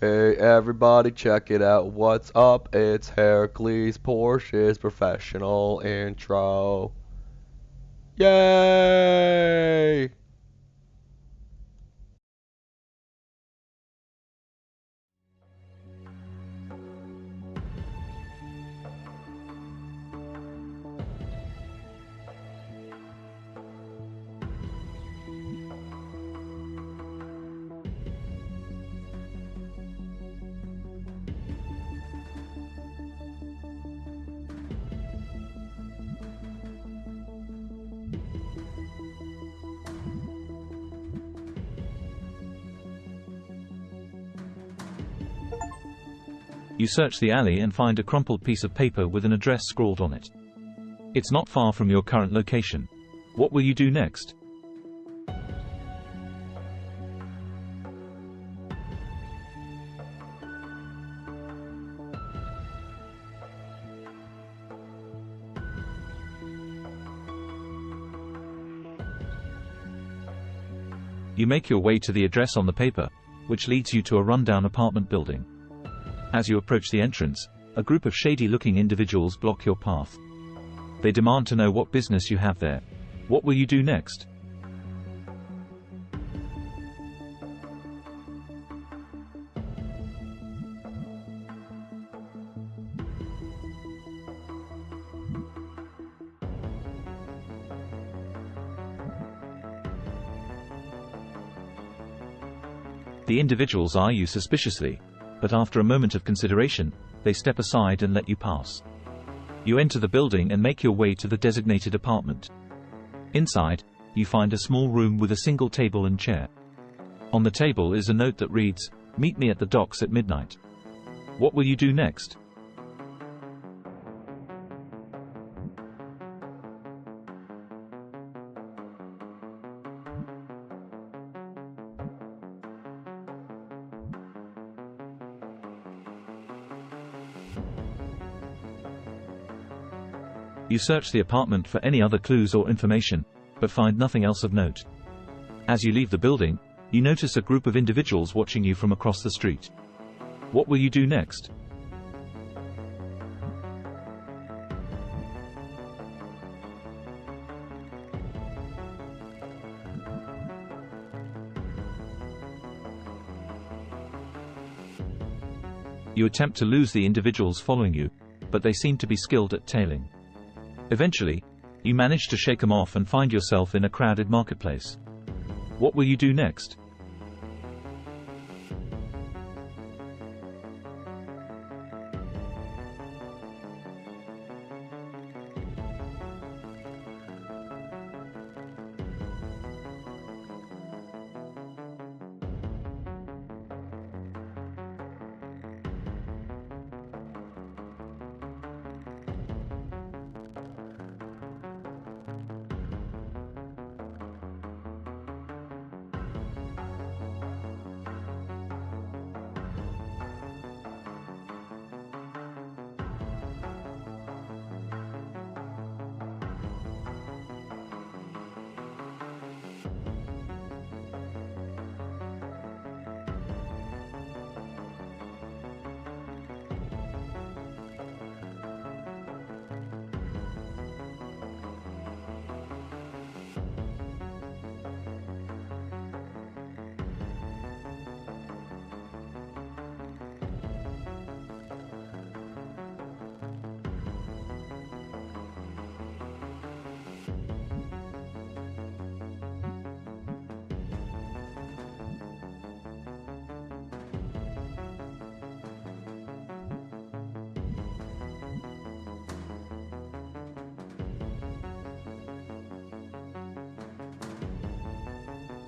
Hey everybody, check it out. What's up? It's Hercules Porsche's professional intro. Yay! You search the alley and find a crumpled piece of paper with an address scrawled on it. It's not far from your current location. What will you do next? You make your way to the address on the paper, which leads you to a rundown apartment building. As you approach the entrance, a group of shady-looking individuals block your path. They demand to know what business you have there. What will you do next? The individuals eye you suspiciously, but after a moment of consideration, they step aside and let you pass. You enter the building and make your way to the designated apartment. Inside, you find a small room with a single table and chair. On the table is a note that reads, "Meet me at the docks at midnight." What will you do next? You search the apartment for any other clues or information, but find nothing else of note. As you leave the building, you notice a group of individuals watching you from across the street. What will you do next? You attempt to lose the individuals following you, but they seem to be skilled at tailing. Eventually, you manage to shake them off and find yourself in a crowded marketplace. What will you do next?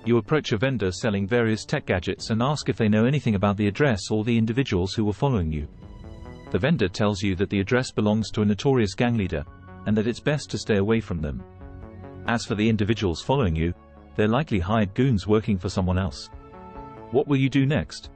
You approach a vendor selling various tech gadgets and ask if they know anything about the address or the individuals who were following you. The vendor tells you that the address belongs to a notorious gang leader, and that it's best to stay away from them. As for the individuals following you, they're likely hired goons working for someone else. What will you do next?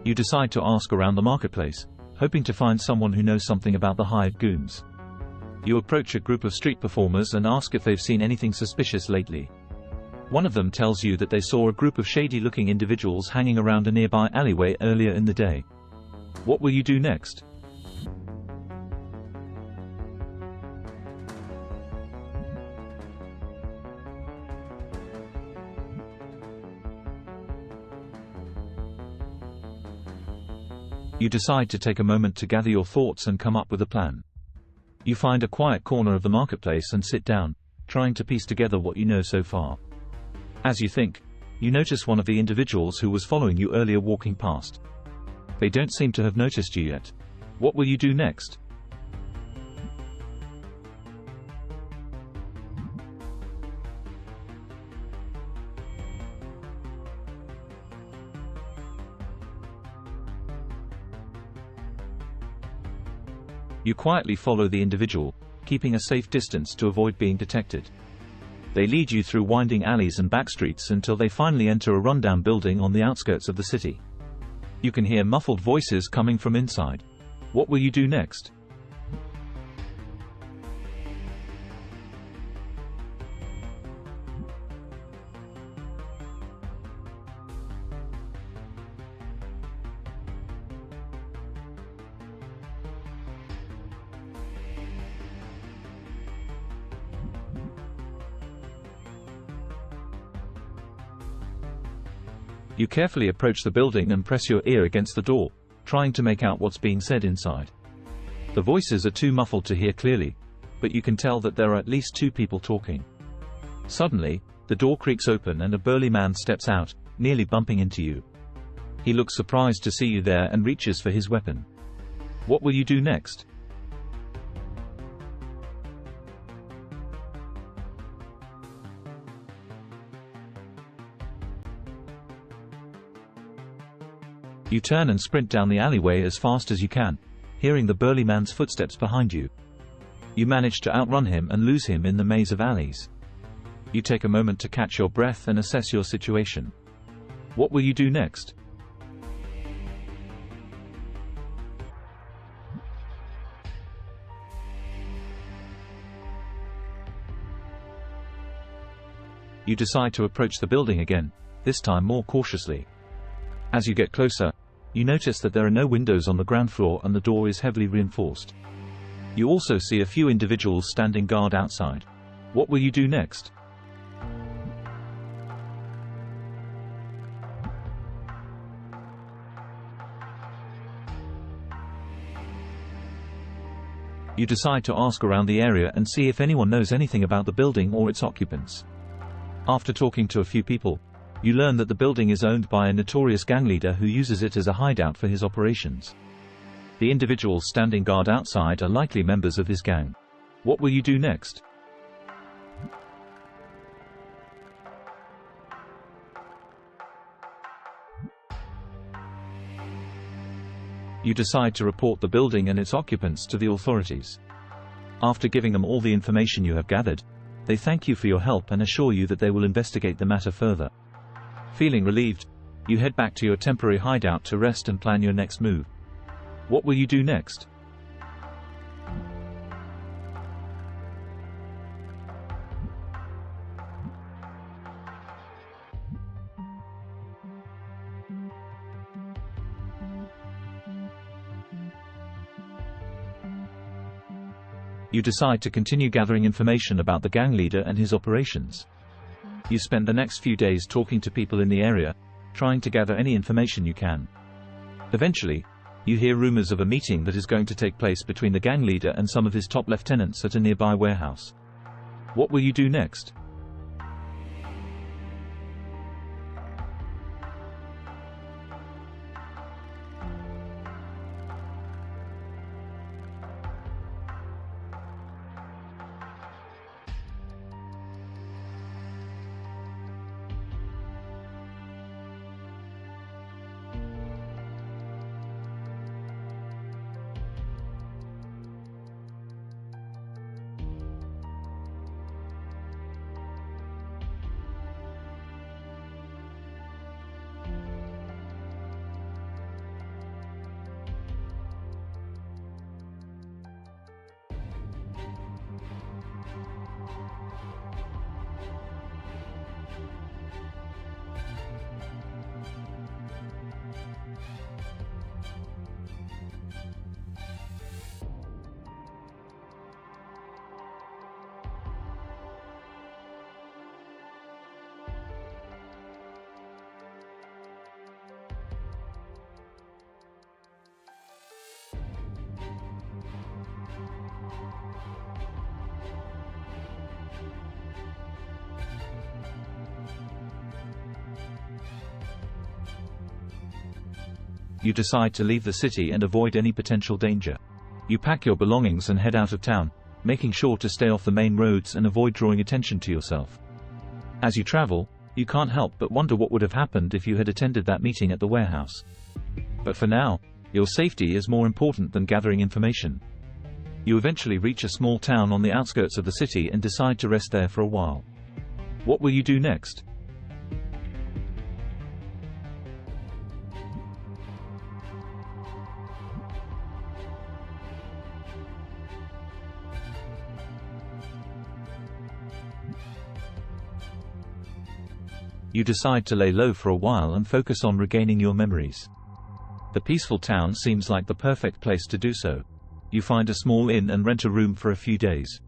You decide to ask around the marketplace, hoping to find someone who knows something about the hired goons. You approach a group of street performers and ask if they've seen anything suspicious lately. One of them tells you that they saw a group of shady-looking individuals hanging around a nearby alleyway earlier in the day. What will you do next? You decide to take a moment to gather your thoughts and come up with a plan. You find a quiet corner of the marketplace and sit down, trying to piece together what you know so far. As you think, you notice one of the individuals who was following you earlier walking past. They don't seem to have noticed you yet. What will you do next? You quietly follow the individual, keeping a safe distance to avoid being detected. They lead you through winding alleys and back streets until they finally enter a rundown building on the outskirts of the city. You can hear muffled voices coming from inside. What will you do next? You carefully approach the building and press your ear against the door, trying to make out what's being said inside. The voices are too muffled to hear clearly, but you can tell that there are at least two people talking. Suddenly, the door creaks open and a burly man steps out, nearly bumping into you. He looks surprised to see you there and reaches for his weapon. What will you do next? You turn and sprint down the alleyway as fast as you can, hearing the burly man's footsteps behind you. You manage to outrun him and lose him in the maze of alleys. You take a moment to catch your breath and assess your situation. What will you do next? You decide to approach the building again, this time more cautiously. As you get closer, you notice that there are no windows on the ground floor and the door is heavily reinforced. You also see a few individuals standing guard outside. What will you do next? You decide to ask around the area and see if anyone knows anything about the building or its occupants. After talking to a few people, you learn that the building is owned by a notorious gang leader who uses it as a hideout for his operations. The individuals standing guard outside are likely members of his gang. What will you do next? You decide to report the building and its occupants to the authorities. After giving them all the information you have gathered, they thank you for your help and assure you that they will investigate the matter further. Feeling relieved, you head back to your temporary hideout to rest and plan your next move. What will you do next? You decide to continue gathering information about the gang leader and his operations. You spend the next few days talking to people in the area, trying to gather any information you can. Eventually, you hear rumors of a meeting that is going to take place between the gang leader and some of his top lieutenants at a nearby warehouse. What will you do next? you decide to leave the city and avoid any potential danger. You pack your belongings and head out of town, making sure to stay off the main roads and avoid drawing attention to yourself. As you travel, you can't help but wonder what would have happened if you had attended that meeting at the warehouse. But for now, your safety is more important than gathering information. You eventually reach a small town on the outskirts of the city and decide to rest there for a while. What will you do next? You decide to lay low for a while and focus on regaining your memories. The peaceful town seems like the perfect place to do so. You find a small inn and rent a room for a few days.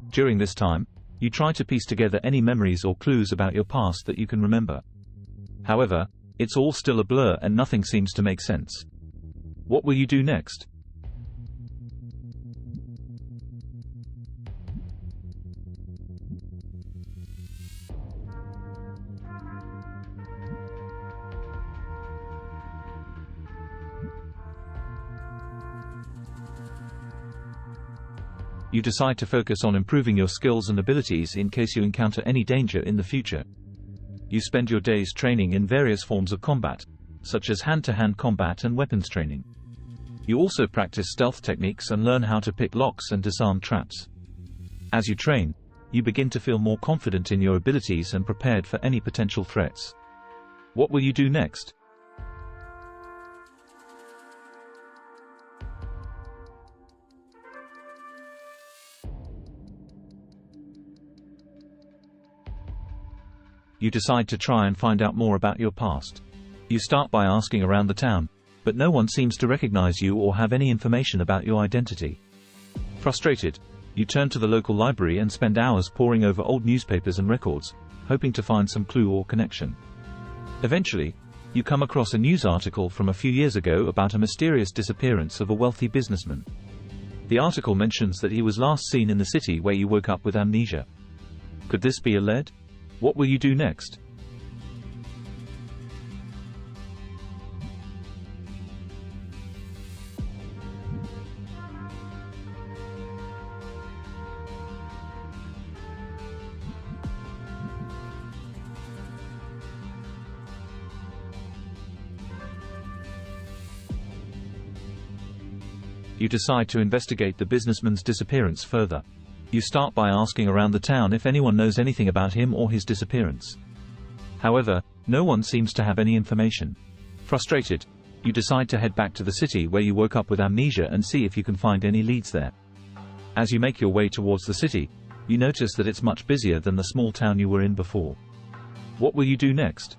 During this time, you try to piece together any memories or clues about your past that you can remember. However, it's all still a blur and nothing seems to make sense. What will you do next? You decide to focus on improving your skills and abilities in case you encounter any danger in the future. You spend your days training in various forms of combat, such as hand-to-hand combat and weapons training. You also practice stealth techniques and learn how to pick locks and disarm traps. As you train, you begin to feel more confident in your abilities and prepared for any potential threats. What will you do next? You decide to try and find out more about your past. You start by asking around the town, but no one seems to recognize you or have any information about your identity. Frustrated, you turn to the local library and spend hours poring over old newspapers and records, hoping to find some clue or connection. Eventually, you come across a news article from a few years ago about a mysterious disappearance of a wealthy businessman. The article mentions that he was last seen in the city where you woke up with amnesia. Could this be a lead? What will you do next? You decide to investigate the businessman's disappearance further. You start by asking around the town if anyone knows anything about him or his disappearance. However, no one seems to have any information. Frustrated, you decide to head back to the city where you woke up with amnesia and see if you can find any leads there. As you make your way towards the city, you notice that it's much busier than the small town you were in before. What will you do next?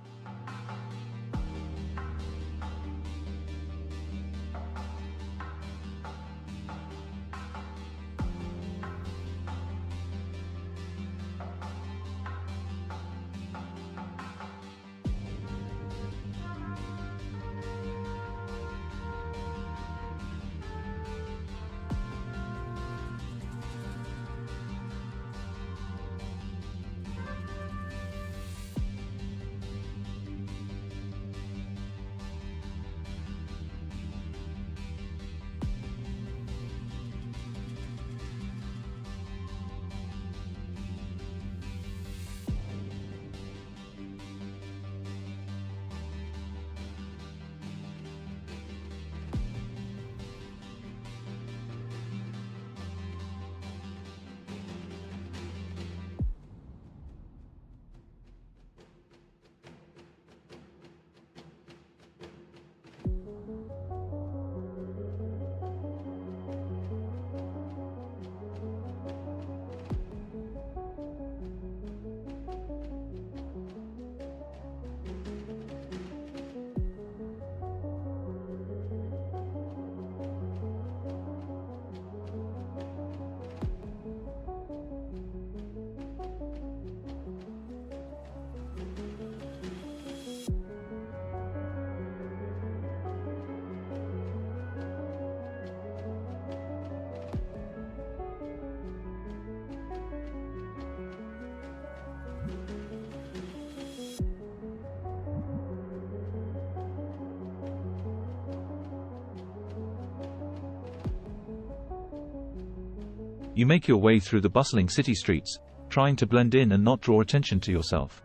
You make your way through the bustling city streets, trying to blend in and not draw attention to yourself.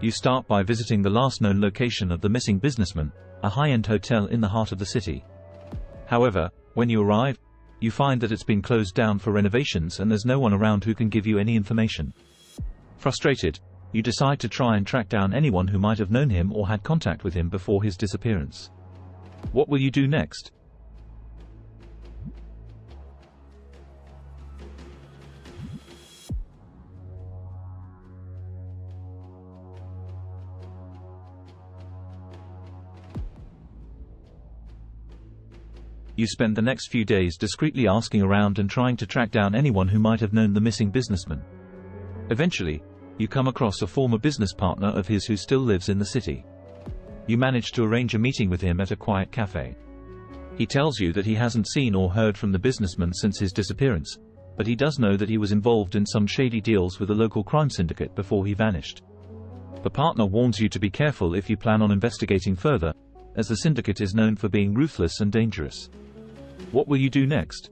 You start by visiting the last known location of the missing businessman, a high-end hotel in the heart of the city. However, when you arrive, you find that it's been closed down for renovations and there's no one around who can give you any information. Frustrated, you decide to try and track down anyone who might have known him or had contact with him before his disappearance. What will you do next? You spend the next few days discreetly asking around and trying to track down anyone who might have known the missing businessman. Eventually, you come across a former business partner of his who still lives in the city. You manage to arrange a meeting with him at a quiet cafe. He tells you that he hasn't seen or heard from the businessman since his disappearance, but he does know that he was involved in some shady deals with a local crime syndicate before he vanished. The partner warns you to be careful if you plan on investigating further, as the syndicate is known for being ruthless and dangerous. What will you do next?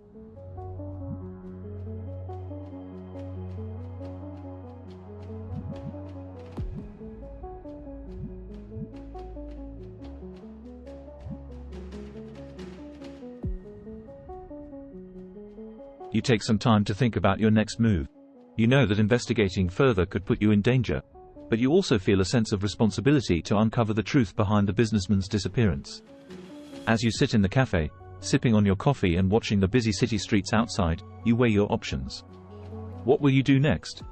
You take some time to think about your next move. You know that investigating further could put you in danger, but you also feel a sense of responsibility to uncover the truth behind the businessman's disappearance. As you sit in the cafe, sipping on your coffee and watching the busy city streets outside, you weigh your options. What will you do next?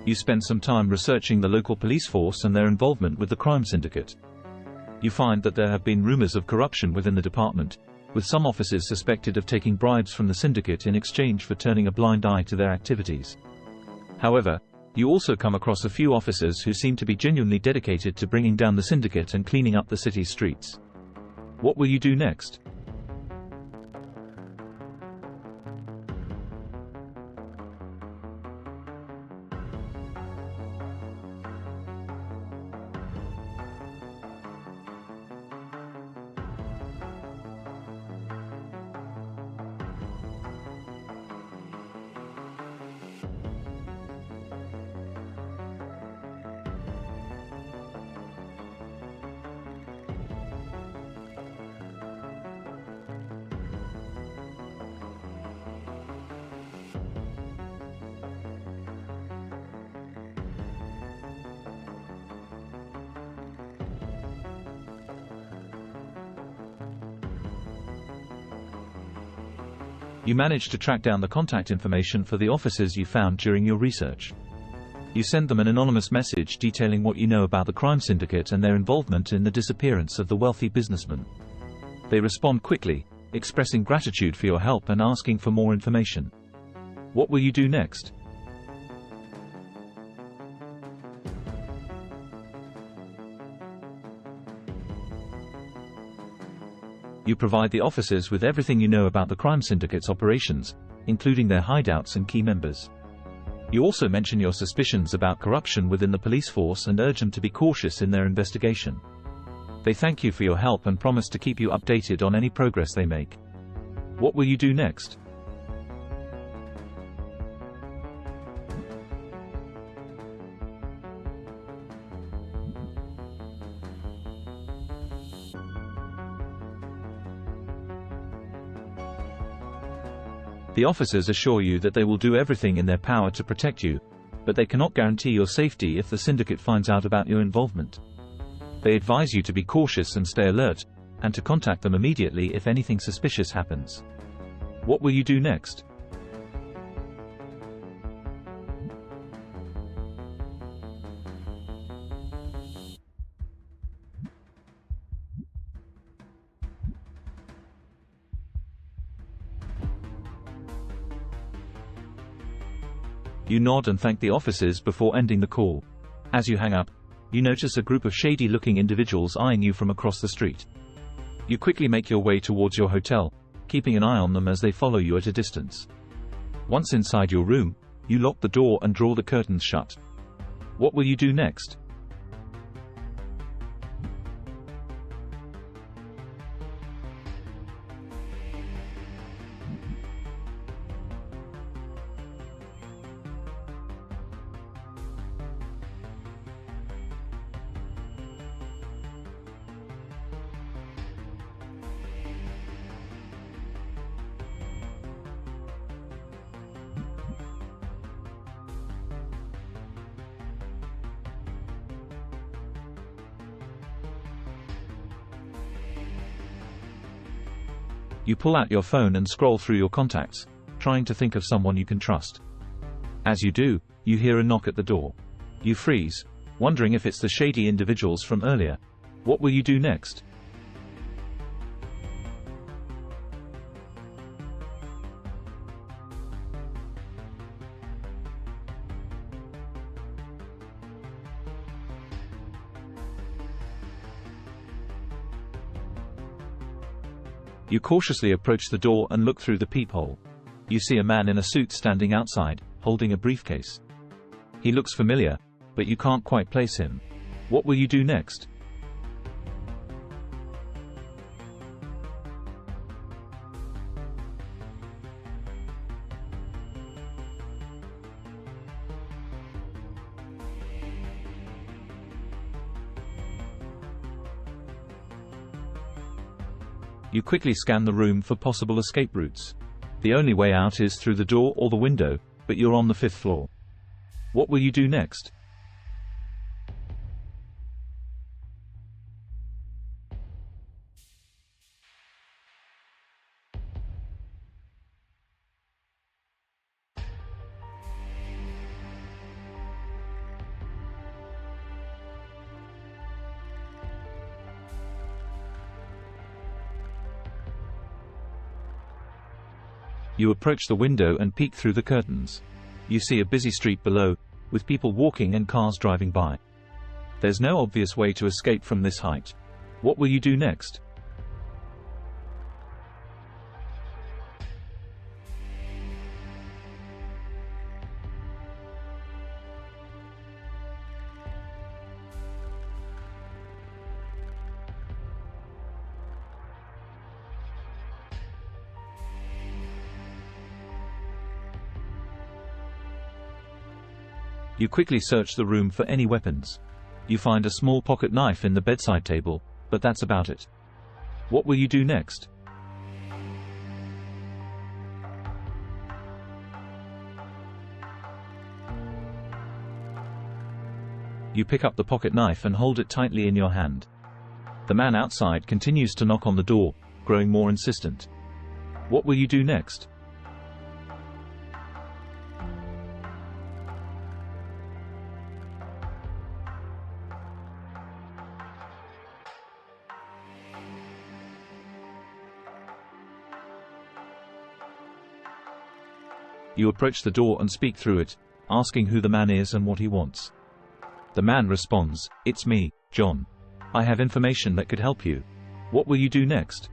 You spend some time researching the local police force and their involvement with the crime syndicate. You find that there have been rumors of corruption within the department, with some officers suspected of taking bribes from the syndicate in exchange for turning a blind eye to their activities. However, you also come across a few officers who seem to be genuinely dedicated to bringing down the syndicate and cleaning up the city's streets. What will you do next? You manage to track down the contact information for the officers you found during your research. You send them an anonymous message detailing what you know about the crime syndicate and their involvement in the disappearance of the wealthy businessman. They respond quickly, expressing gratitude for your help and asking for more information. What will you do next? You provide the officers with everything you know about the crime syndicate's operations, including their hideouts and key members. You also mention your suspicions about corruption within the police force and urge them to be cautious in their investigation. They thank you for your help and promise to keep you updated on any progress they make. What will you do next? The officers assure you that they will do everything in their power to protect you, but they cannot guarantee your safety if the syndicate finds out about your involvement. They advise you to be cautious and stay alert, and to contact them immediately if anything suspicious happens. What will you do next? You nod and thank the officers before ending the call. As you hang up, you notice a group of shady-looking individuals eyeing you from across the street. You quickly make your way towards your hotel, keeping an eye on them as they follow you at a distance. Once inside your room, you lock the door and draw the curtains shut. What will you do next? You pull out your phone and scroll through your contacts, trying to think of someone you can trust. As you do, you hear a knock at the door. You freeze, wondering if it's the shady individuals from earlier. What will you do next? You cautiously approach the door and look through the peephole. You see a man in a suit standing outside, holding a briefcase. He looks familiar, but you can't quite place him. What will you do next? You quickly scan the room for possible escape routes. The only way out is through the door or the window, but you're on the 5th floor. What will you do next? You approach the window and peek through the curtains. You see a busy street below, with people walking and cars driving by. There's no obvious way to escape from this height. What will you do next? You quickly search the room for any weapons. You find a small pocket knife in the bedside table, but that's about it. What will you do next? You pick up the pocket knife and hold it tightly in your hand. The man outside continues to knock on the door, growing more insistent. What will you do next? You approach the door and speak through it, asking who the man is and what he wants. The man responds, "It's me, John. I have information that could help you. What will you do next?"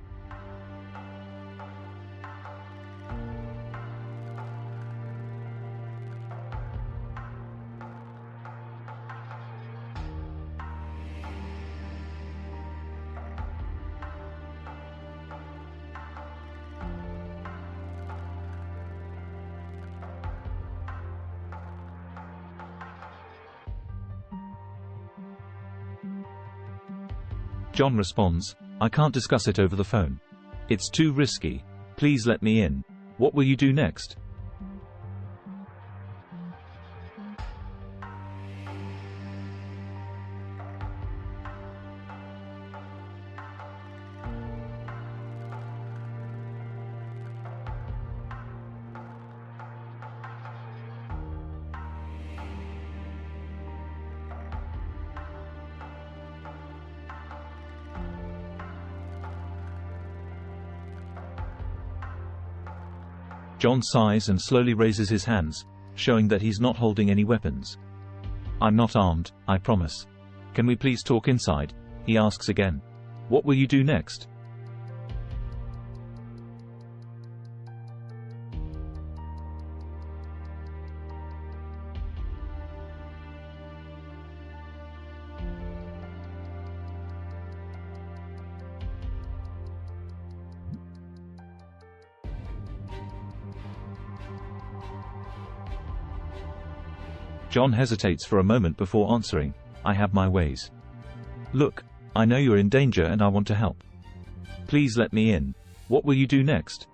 John responds, "I can't discuss it over the phone. It's too risky. Please let me in. What will you do next?" John sighs and slowly raises his hands, showing that he's not holding any weapons. "I'm not armed, I promise. Can we please talk inside?" he asks again. "What will you do next?" John hesitates for a moment before answering, "I have my ways. Look, I know you're in danger and I want to help. Please let me in. What will you do next?"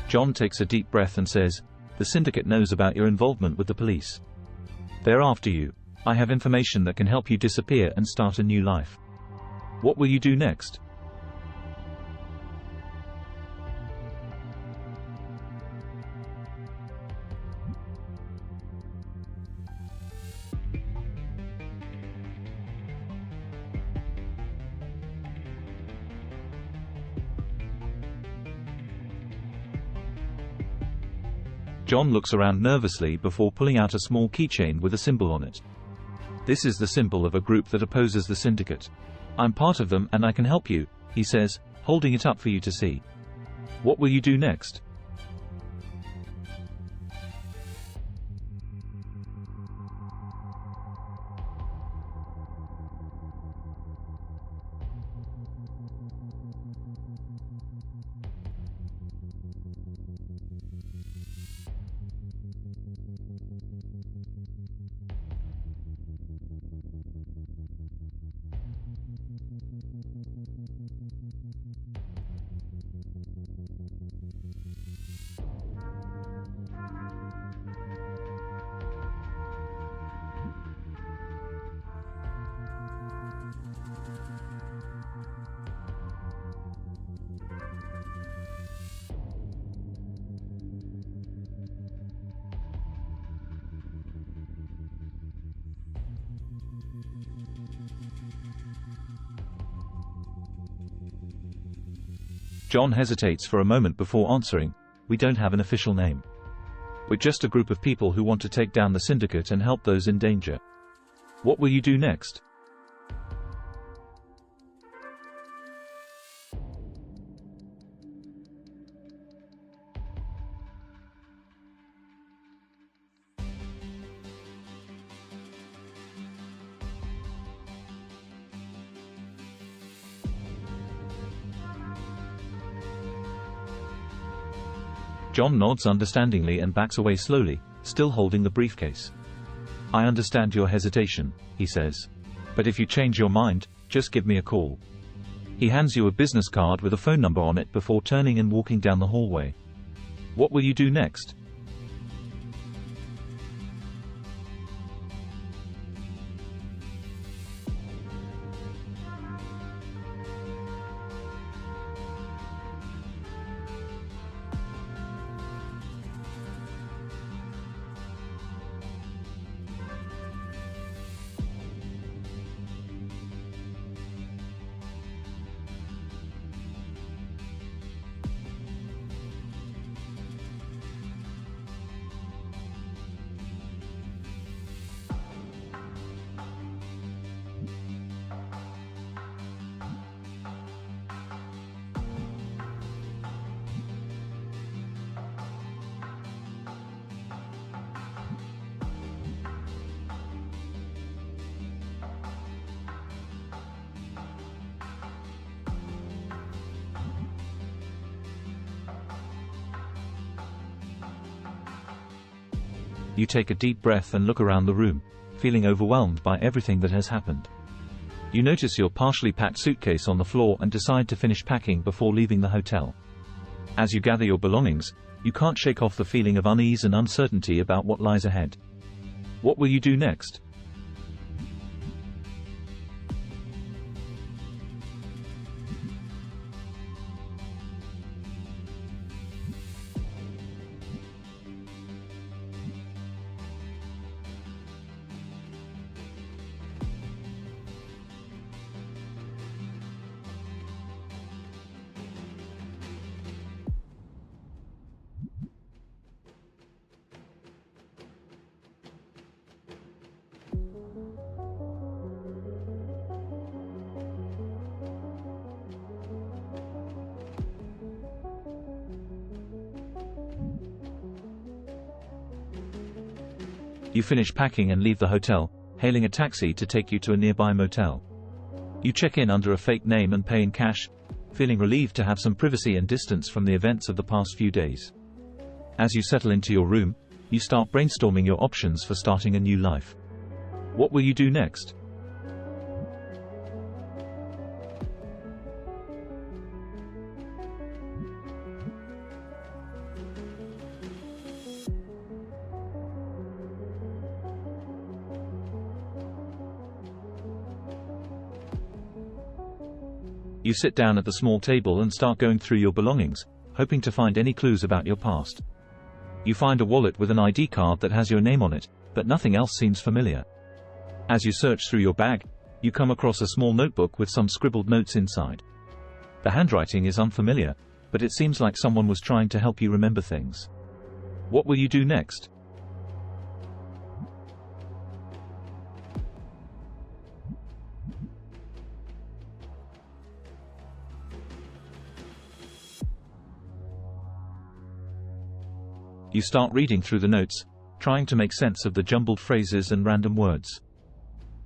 John takes a deep breath and says, "The syndicate knows about your involvement with the police. They're after you. I have information that can help you disappear and start a new life. What will you do next?" John looks around nervously before pulling out a small keychain with a symbol on it. "This is the symbol of a group that opposes the syndicate. I'm part of them and I can help you," he says, holding it up for you to see. What will you do next? John hesitates for a moment before answering. We don't have an official name. We're just a group of people who want to take down the syndicate and help those in danger. What will you do next? John nods understandingly and backs away slowly, still holding the briefcase. I understand your hesitation, he says. But if you change your mind, just give me a call. He hands you a business card with a phone number on it before turning and walking down the hallway. What will you do next? You take a deep breath and look around the room, feeling overwhelmed by everything that has happened. You notice your partially packed suitcase on the floor and decide to finish packing before leaving the hotel. As you gather your belongings, you can't shake off the feeling of unease and uncertainty about what lies ahead. What will you do next? You finish packing and leave the hotel, hailing a taxi to take you to a nearby motel. You check in under a fake name and pay in cash, feeling relieved to have some privacy and distance from the events of the past few days. As you settle into your room, you start brainstorming your options for starting a new life. What will you do next? You sit down at the small table and start going through your belongings, hoping to find any clues about your past. You find a wallet with an ID card that has your name on it, but nothing else seems familiar. As you search through your bag, you come across a small notebook with some scribbled notes inside. The handwriting is unfamiliar, but it seems like someone was trying to help you remember things. What will you do next? You start reading through the notes, trying to make sense of the jumbled phrases and random words.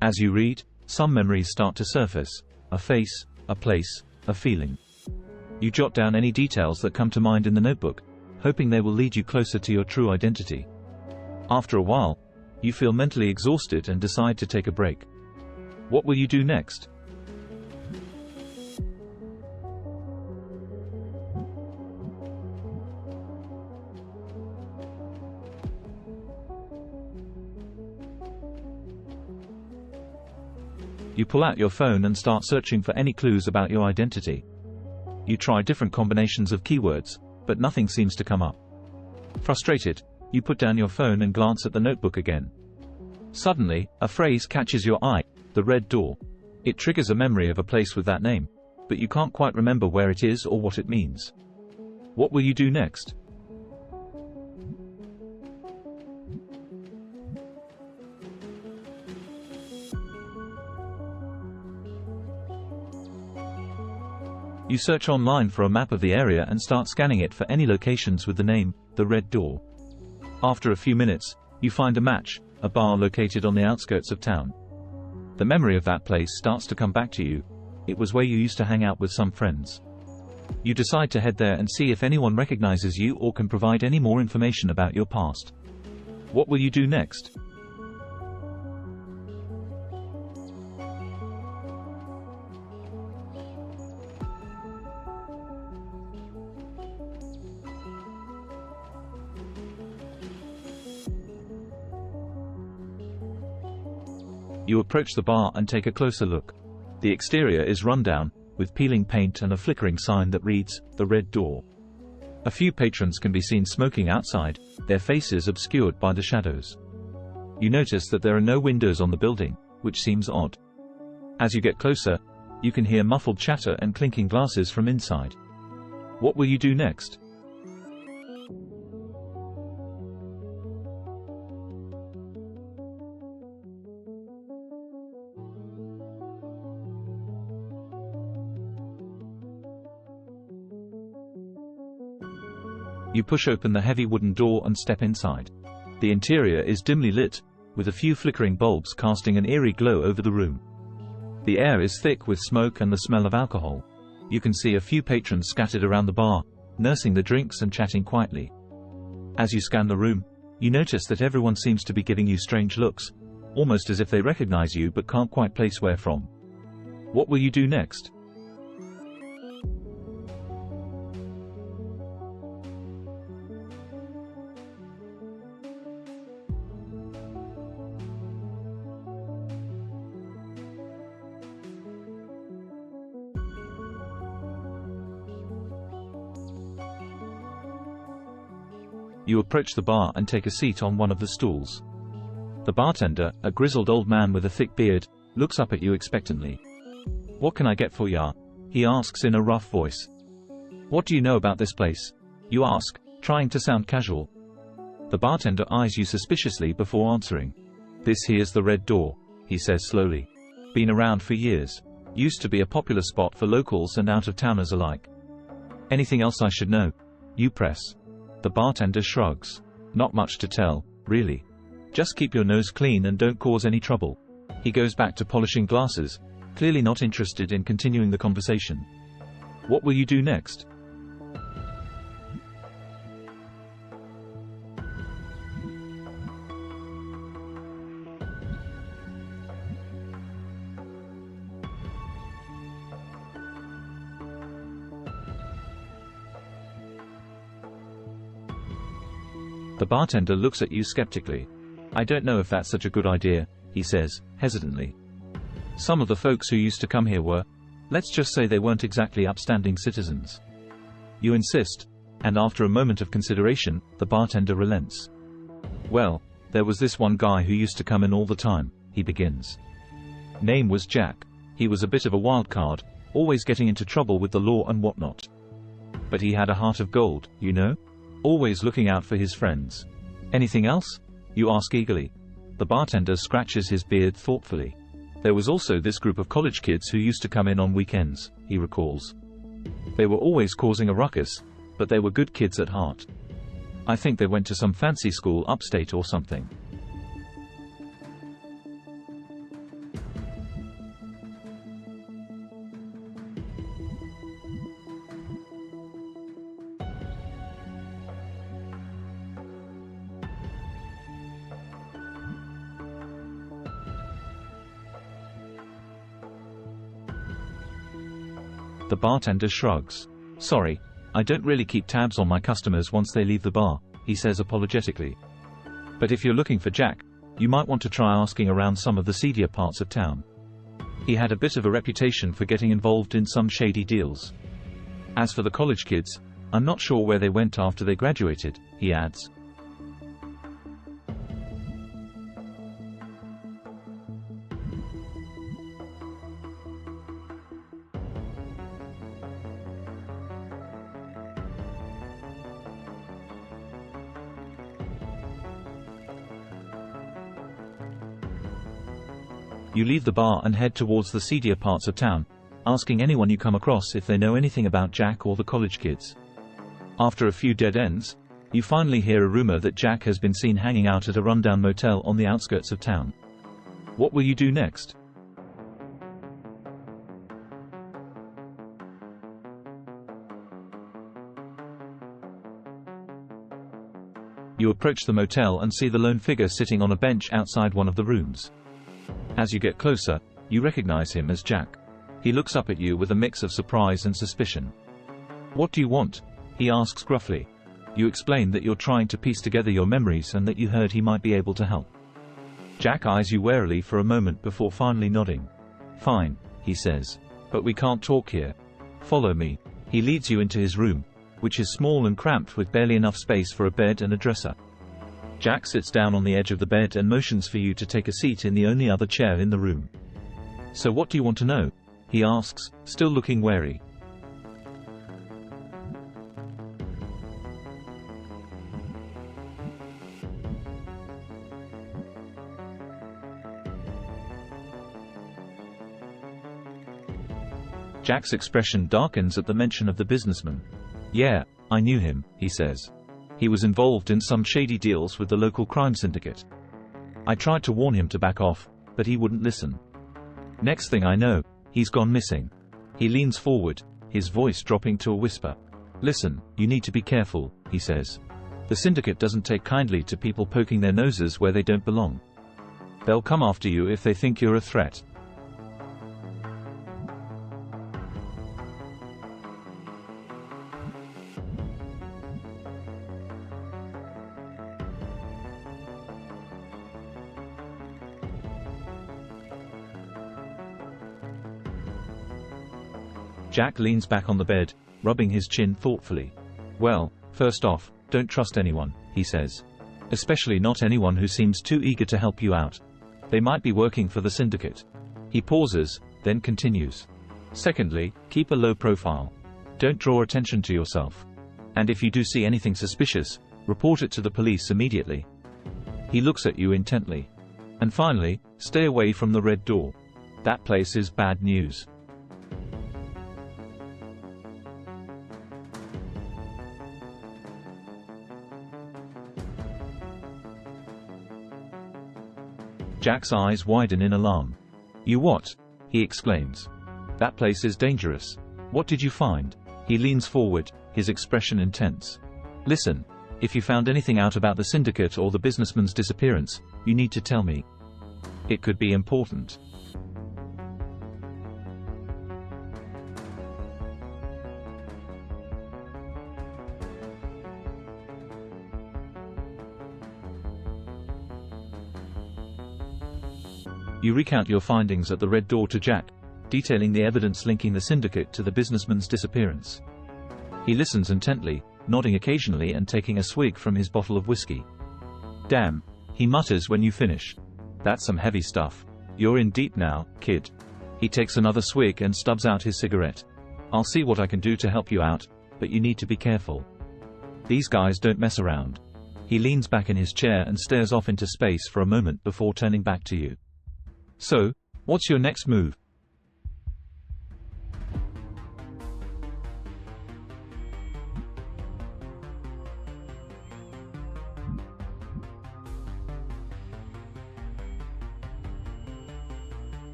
As you read, some memories start to surface: a face, a place, a feeling. You jot down any details that come to mind in the notebook, hoping they will lead you closer to your true identity. After a while, you feel mentally exhausted and decide to take a break. What will you do next? You pull out your phone and start searching for any clues about your identity. You try different combinations of keywords, but nothing seems to come up. Frustrated, you put down your phone and glance at the notebook again. Suddenly, a phrase catches your eye: the red door. It triggers a memory of a place with that name, but you can't quite remember where it is or what it means. What will you do next? You search online for a map of the area and start scanning it for any locations with the name, The Red Door. After a few minutes, you find a match, a bar located on the outskirts of town. The memory of that place starts to come back to you. It was where you used to hang out with some friends. You decide to head there and see if anyone recognizes you or can provide any more information about your past. What will you do next? You approach the bar and take a closer look. The exterior is run down, with peeling paint and a flickering sign that reads, The Red Door. A few patrons can be seen smoking outside, their faces obscured by the shadows. You notice that there are no windows on the building, which seems odd. As you get closer, you can hear muffled chatter and clinking glasses from inside. What will you do next? You push open the heavy wooden door and step inside. The interior is dimly lit, with a few flickering bulbs casting an eerie glow over the room. The air is thick with smoke and the smell of alcohol. You can see a few patrons scattered around the bar, nursing the drinks and chatting quietly. As you scan the room, you notice that everyone seems to be giving you strange looks, almost as if they recognize you but can't quite place where from. What will you do next? You approach the bar and take a seat on one of the stools. The bartender, a grizzled old man with a thick beard, looks up at you expectantly. "What can I get for ya?" he asks in a rough voice. "What do you know about this place?" you ask, trying to sound casual. The bartender eyes you suspiciously before answering. "This here's the Red Door," he says slowly. "Been around for years. Used to be a popular spot for locals and out-of-towners alike." "Anything else I should know?" you press. The bartender shrugs. "Not much to tell, really. Just keep your nose clean and don't cause any trouble." He goes back to polishing glasses, clearly not interested in continuing the conversation. What will you do next? The bartender looks at you skeptically. "I don't know if that's such a good idea," he says, hesitantly. "Some of the folks who used to come here were, let's just say they weren't exactly upstanding citizens." You insist, and after a moment of consideration, the bartender relents. "Well, there was this one guy who used to come in all the time," he begins. "Name was Jack. He was a bit of a wild card, always getting into trouble with the law and whatnot. But he had a heart of gold, you know? Always looking out for his friends." "Anything else?" you ask eagerly. The bartender scratches his beard thoughtfully. "There was also this group of college kids who used to come in on weekends," he recalls. "They were always causing a ruckus, but they were good kids at heart. I think they went to some fancy school upstate or something." The bartender shrugs. "Sorry, I don't really keep tabs on my customers once they leave the bar," he says apologetically. "But if you're looking for Jack, you might want to try asking around some of the seedier parts of town. He had a bit of a reputation for getting involved in some shady deals. As for the college kids, I'm not sure where they went after they graduated," he adds. You leave the bar and head towards the seedier parts of town, asking anyone you come across if they know anything about Jack or the college kids. After a few dead ends, you finally hear a rumor that Jack has been seen hanging out at a rundown motel on the outskirts of town. What will you do next? You approach the motel and see the lone figure sitting on a bench outside one of the rooms. As you get closer, you recognize him as Jack. He looks up at you with a mix of surprise and suspicion. "What do you want?" he asks gruffly. You explain that you're trying to piece together your memories and that you heard he might be able to help. Jack eyes you warily for a moment before finally nodding. "Fine," he says. "But we can't talk here. Follow me." He leads you into his room, which is small and cramped with barely enough space for a bed and a dresser. Jack sits down on the edge of the bed and motions for you to take a seat in the only other chair in the room. "So what do you want to know?" he asks, still looking wary. Jack's expression darkens at the mention of the businessman. "Yeah, I knew him," he says. "He was involved in some shady deals with the local crime syndicate. I tried to warn him to back off, but he wouldn't listen. Next thing I know, he's gone missing." He leans forward, his voice dropping to a whisper. "Listen, you need to be careful," he says. "The syndicate doesn't take kindly to people poking their noses where they don't belong. They'll come after you if they think you're a threat." Jack leans back on the bed, rubbing his chin thoughtfully. "Well, first off, don't trust anyone," he says. "Especially not anyone who seems too eager to help you out. They might be working for the syndicate." He pauses, then continues. "Secondly, keep a low profile. Don't draw attention to yourself. And if you do see anything suspicious, report it to the police immediately." He looks at you intently. "And finally, stay away from the Red Door. That place is bad news." Jack's eyes widen in alarm. "You what?" he exclaims. "That place is dangerous. What did you find?" He leans forward, his expression intense. "Listen, if you found anything out about the syndicate or the businessman's disappearance, you need to tell me. It could be important." You recount your findings at the Red Door to Jack, detailing the evidence linking the syndicate to the businessman's disappearance. He listens intently, nodding occasionally and taking a swig from his bottle of whiskey. "Damn," he mutters when you finish. "That's some heavy stuff. You're in deep now, kid." He takes another swig and stubs out his cigarette. "I'll see what I can do to help you out, but you need to be careful. These guys don't mess around." He leans back in his chair and stares off into space for a moment before turning back to you. "So, what's your next move?"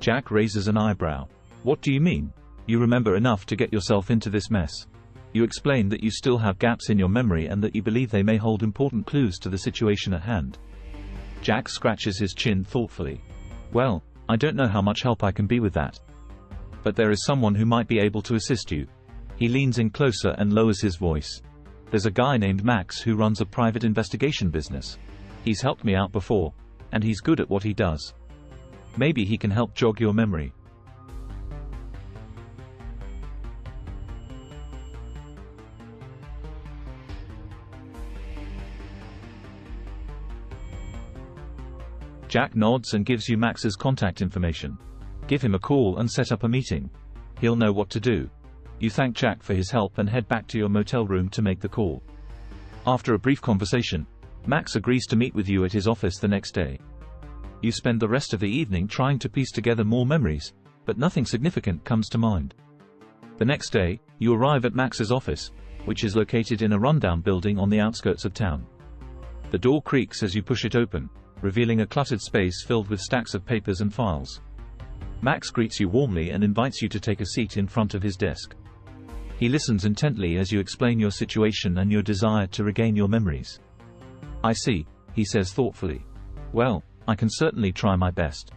Jack raises an eyebrow. "What do you mean? You remember enough to get yourself into this mess. You explain that you still have gaps in your memory and that you believe they may hold important clues to the situation at hand." Jack scratches his chin thoughtfully. "Well, I don't know how much help I can be with that. But there is someone who might be able to assist you." He leans in closer and lowers his voice. "There's a guy named Max who runs a private investigation business. He's helped me out before, and he's good at what he does. Maybe he can help jog your memory." Jack nods and gives you Max's contact information. Give him a call and set up a meeting. He'll know what to do. You thank Jack for his help and head back to your motel room to make the call. After a brief conversation, Max agrees to meet with you at his office the next day. You spend the rest of the evening trying to piece together more memories, but nothing significant comes to mind. The next day, you arrive at Max's office, which is located in a rundown building on the outskirts of town. The door creaks as you push it open, revealing a cluttered space filled with stacks of papers and files. Max greets you warmly and invites you to take a seat in front of his desk. He listens intently as you explain your situation and your desire to regain your memories. I see, he says thoughtfully. Well, I can certainly try my best.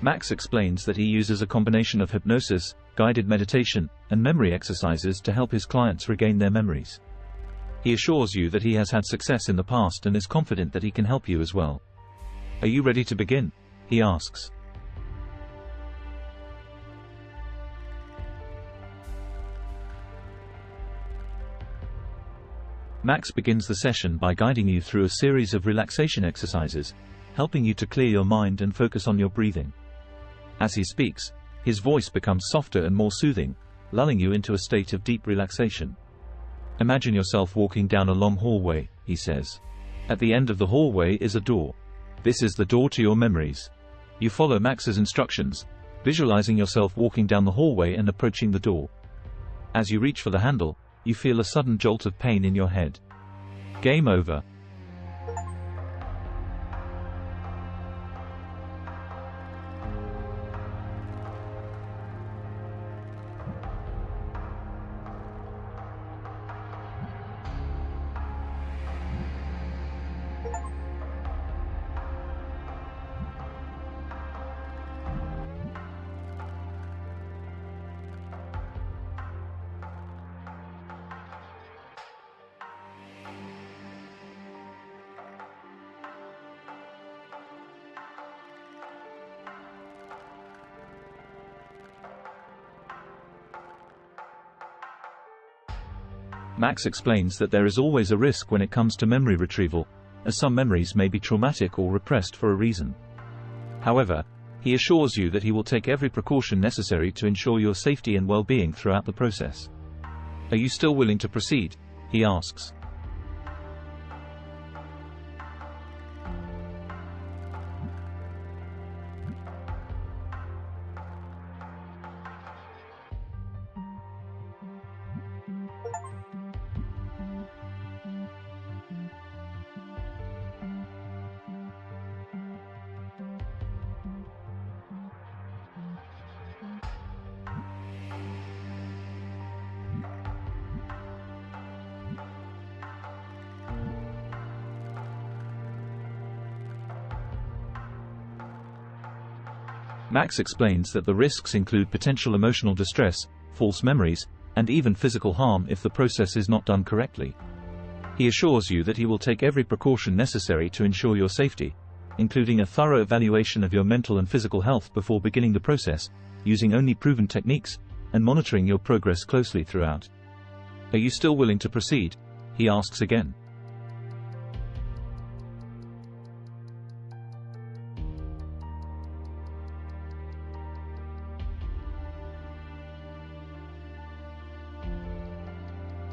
Max explains that he uses a combination of hypnosis, guided meditation, and memory exercises to help his clients regain their memories. He assures you that he has had success in the past and is confident that he can help you as well. Are you ready to begin? He asks. Max begins the session by guiding you through a series of relaxation exercises, helping you to clear your mind and focus on your breathing. As he speaks, his voice becomes softer and more soothing, lulling you into a state of deep relaxation. Imagine yourself walking down a long hallway, he says. At the end of the hallway is a door. This is the door to your memories. You follow Max's instructions, visualizing yourself walking down the hallway and approaching the door. As you reach for the handle, you feel a sudden jolt of pain in your head. Game over. Max explains that there is always a risk when it comes to memory retrieval, as some memories may be traumatic or repressed for a reason. However, he assures you that he will take every precaution necessary to ensure your safety and well-being throughout the process. Are you still willing to proceed? He asks. Max explains that the risks include potential emotional distress, false memories, and even physical harm if the process is not done correctly. He assures you that he will take every precaution necessary to ensure your safety, including a thorough evaluation of your mental and physical health before beginning the process, using only proven techniques, and monitoring your progress closely throughout. Are you still willing to proceed? He asks again.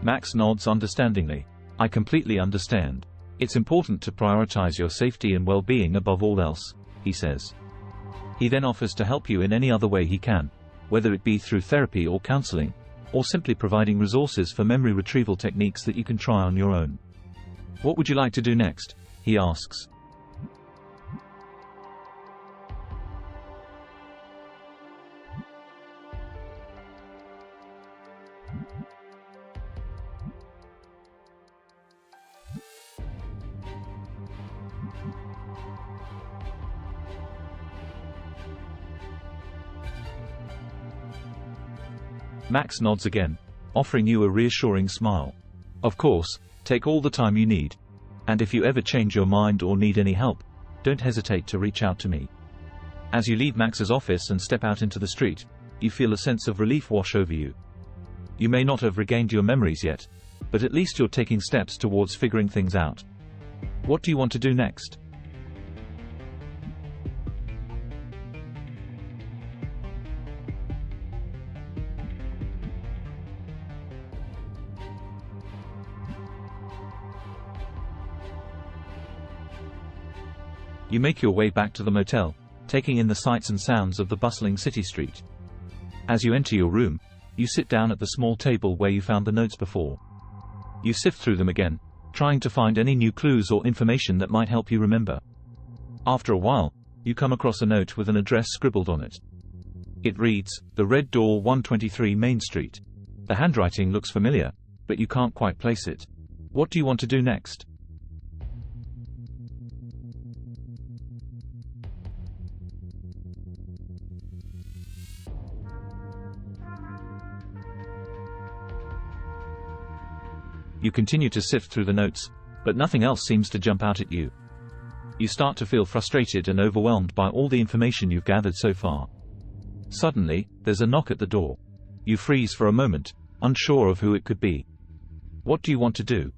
Max nods understandingly. I completely understand. It's important to prioritize your safety and well-being above all else, he says. He then offers to help you in any other way he can, whether it be through therapy or counseling, or simply providing resources for memory retrieval techniques that you can try on your own. What would you like to do next? He asks. Max nods again, offering you a reassuring smile. Of course, take all the time you need. And if you ever change your mind or need any help, don't hesitate to reach out to me. As you leave Max's office and step out into the street, you feel a sense of relief wash over you. You may not have regained your memories yet, but at least you're taking steps towards figuring things out. What do you want to do next? You make your way back to the motel, taking in the sights and sounds of the bustling city street. As you enter your room, you sit down at the small table where you found the notes before. You sift through them again, trying to find any new clues or information that might help you remember. After a while, you come across a note with an address scribbled on it. It reads, "The Red Door, 123 Main Street." The handwriting looks familiar, but you can't quite place it. What do you want to do next? You continue to sift through the notes, but nothing else seems to jump out at you. You start to feel frustrated and overwhelmed by all the information you've gathered so far. Suddenly, there's a knock at the door. You freeze for a moment, unsure of who it could be. What do you want to do?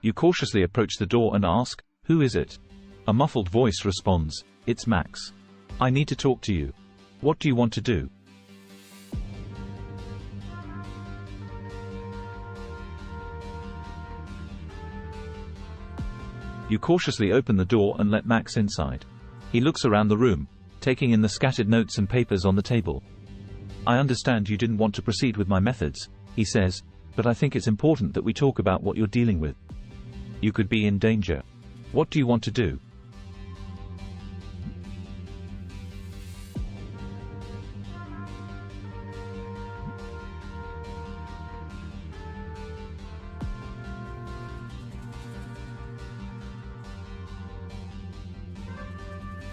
You cautiously approach the door and ask, "Who is it?" A muffled voice responds, "It's Max. I need to talk to you. What do you want to do?" You cautiously open the door and let Max inside. He looks around the room, taking in the scattered notes and papers on the table. "I understand you didn't want to proceed with my methods," he says, "but I think it's important that we talk about what you're dealing with. You could be in danger. What do you want to do?"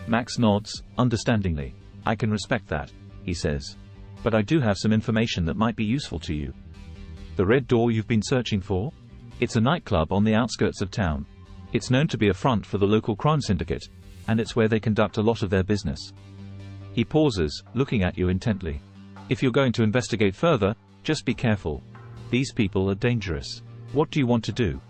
Max nods, understandingly. "I can respect that," he says. "But I do have some information that might be useful to you." "The Red Door you've been searching for?" "It's a nightclub on the outskirts of town. It's known to be a front for the local crime syndicate, and it's where they conduct a lot of their business." He pauses, looking at you intently. "If you're going to investigate further, just be careful. These people are dangerous. What do you want to do?"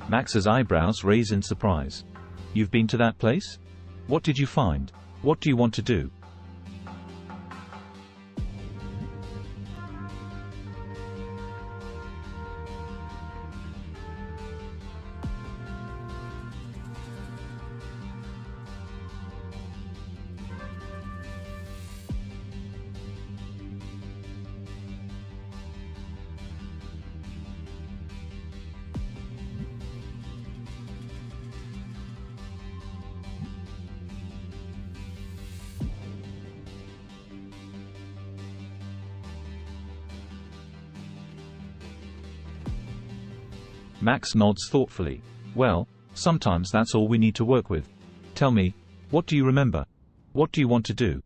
Max's eyebrows raise in surprise. "You've been to that place? What did you find? What do you want to do?" Max nods thoughtfully. "Well, sometimes that's all we need to work with. Tell me, what do you remember? What do you want to do?"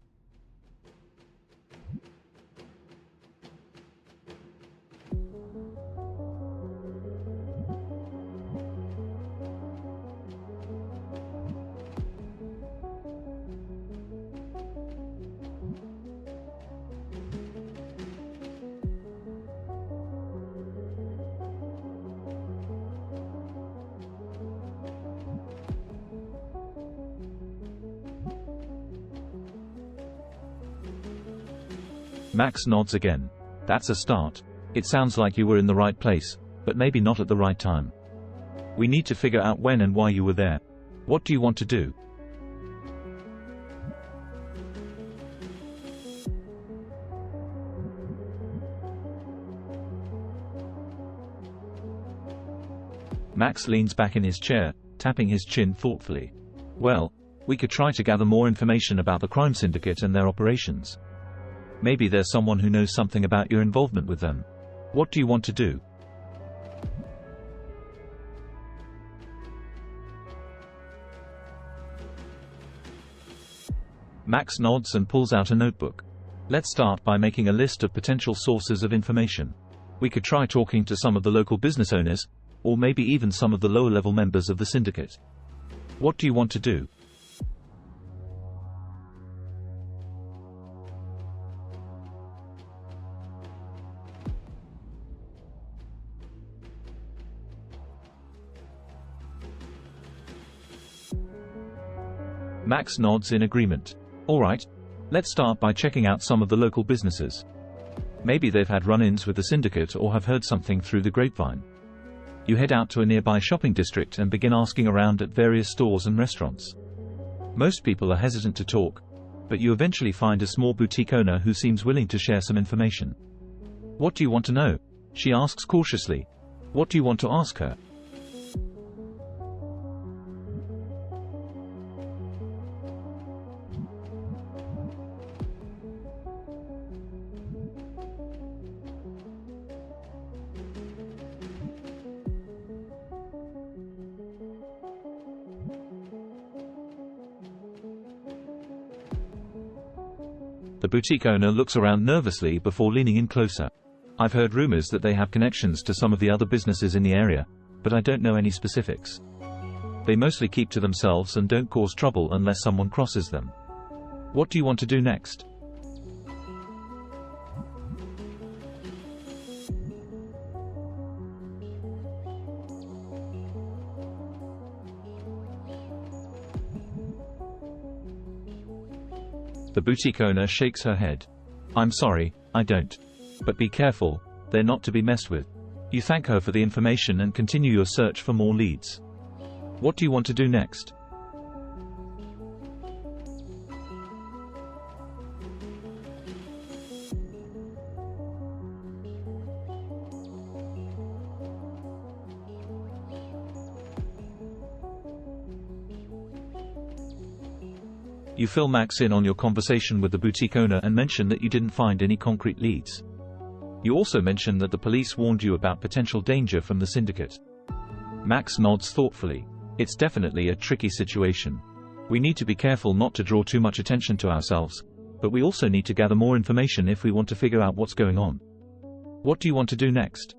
Max nods again. "That's a start. It sounds like you were in the right place, but maybe not at the right time. We need to figure out when and why you were there. What do you want to do?" Max leans back in his chair, tapping his chin thoughtfully. Well, we could try to gather more information about the crime syndicate and their operations. Maybe there's someone who knows something about your involvement with them. What do you want to do? Max nods and pulls out a notebook. Let's start by making a list of potential sources of information. We could try talking to some of the local business owners, or maybe even some of the lower-level members of the syndicate. What do you want to do? Max nods in agreement. Alright, let's start by checking out some of the local businesses. Maybe they've had run-ins with the syndicate or have heard something through the grapevine. You head out to a nearby shopping district and begin asking around at various stores and restaurants. Most people are hesitant to talk, but you eventually find a small boutique owner who seems willing to share some information. What do you want to know? She asks cautiously. What do you want to ask her? The boutique owner looks around nervously before leaning in closer. I've heard rumors that they have connections to some of the other businesses in the area, but I don't know any specifics. They mostly keep to themselves and don't cause trouble unless someone crosses them. What do you want to do next? The boutique owner shakes her head. I'm sorry, I don't. But be careful, they're not to be messed with. You thank her for the information and continue your search for more leads. What do you want to do next? You fill Max in on your conversation with the boutique owner and mention that you didn't find any concrete leads. You also mention that the police warned you about potential danger from the syndicate. Max nods thoughtfully. It's definitely a tricky situation. We need to be careful not to draw too much attention to ourselves, but we also need to gather more information if we want to figure out what's going on. What do you want to do next?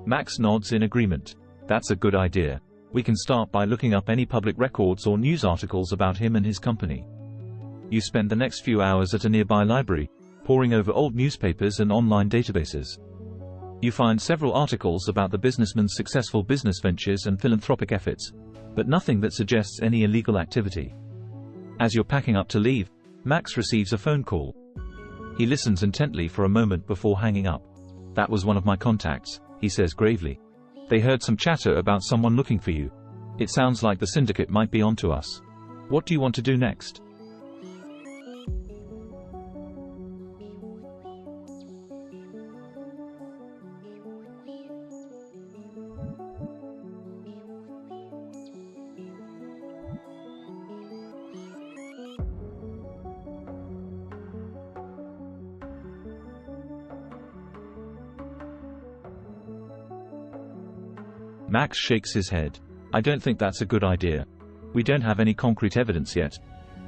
Max nods in agreement. That's a good idea. We can start by looking up any public records or news articles about him and his company. You spend the next few hours at a nearby library, poring over old newspapers and online databases. You find several articles about the businessman's successful business ventures and philanthropic efforts, but nothing that suggests any illegal activity. As you're packing up to leave, Max receives a phone call. He listens intently for a moment before hanging up. That was one of my contacts, he says gravely. They heard some chatter about someone looking for you. It sounds like the syndicate might be onto us. What do you want to do next? Max shakes his head. I don't think that's a good idea. We don't have any concrete evidence yet,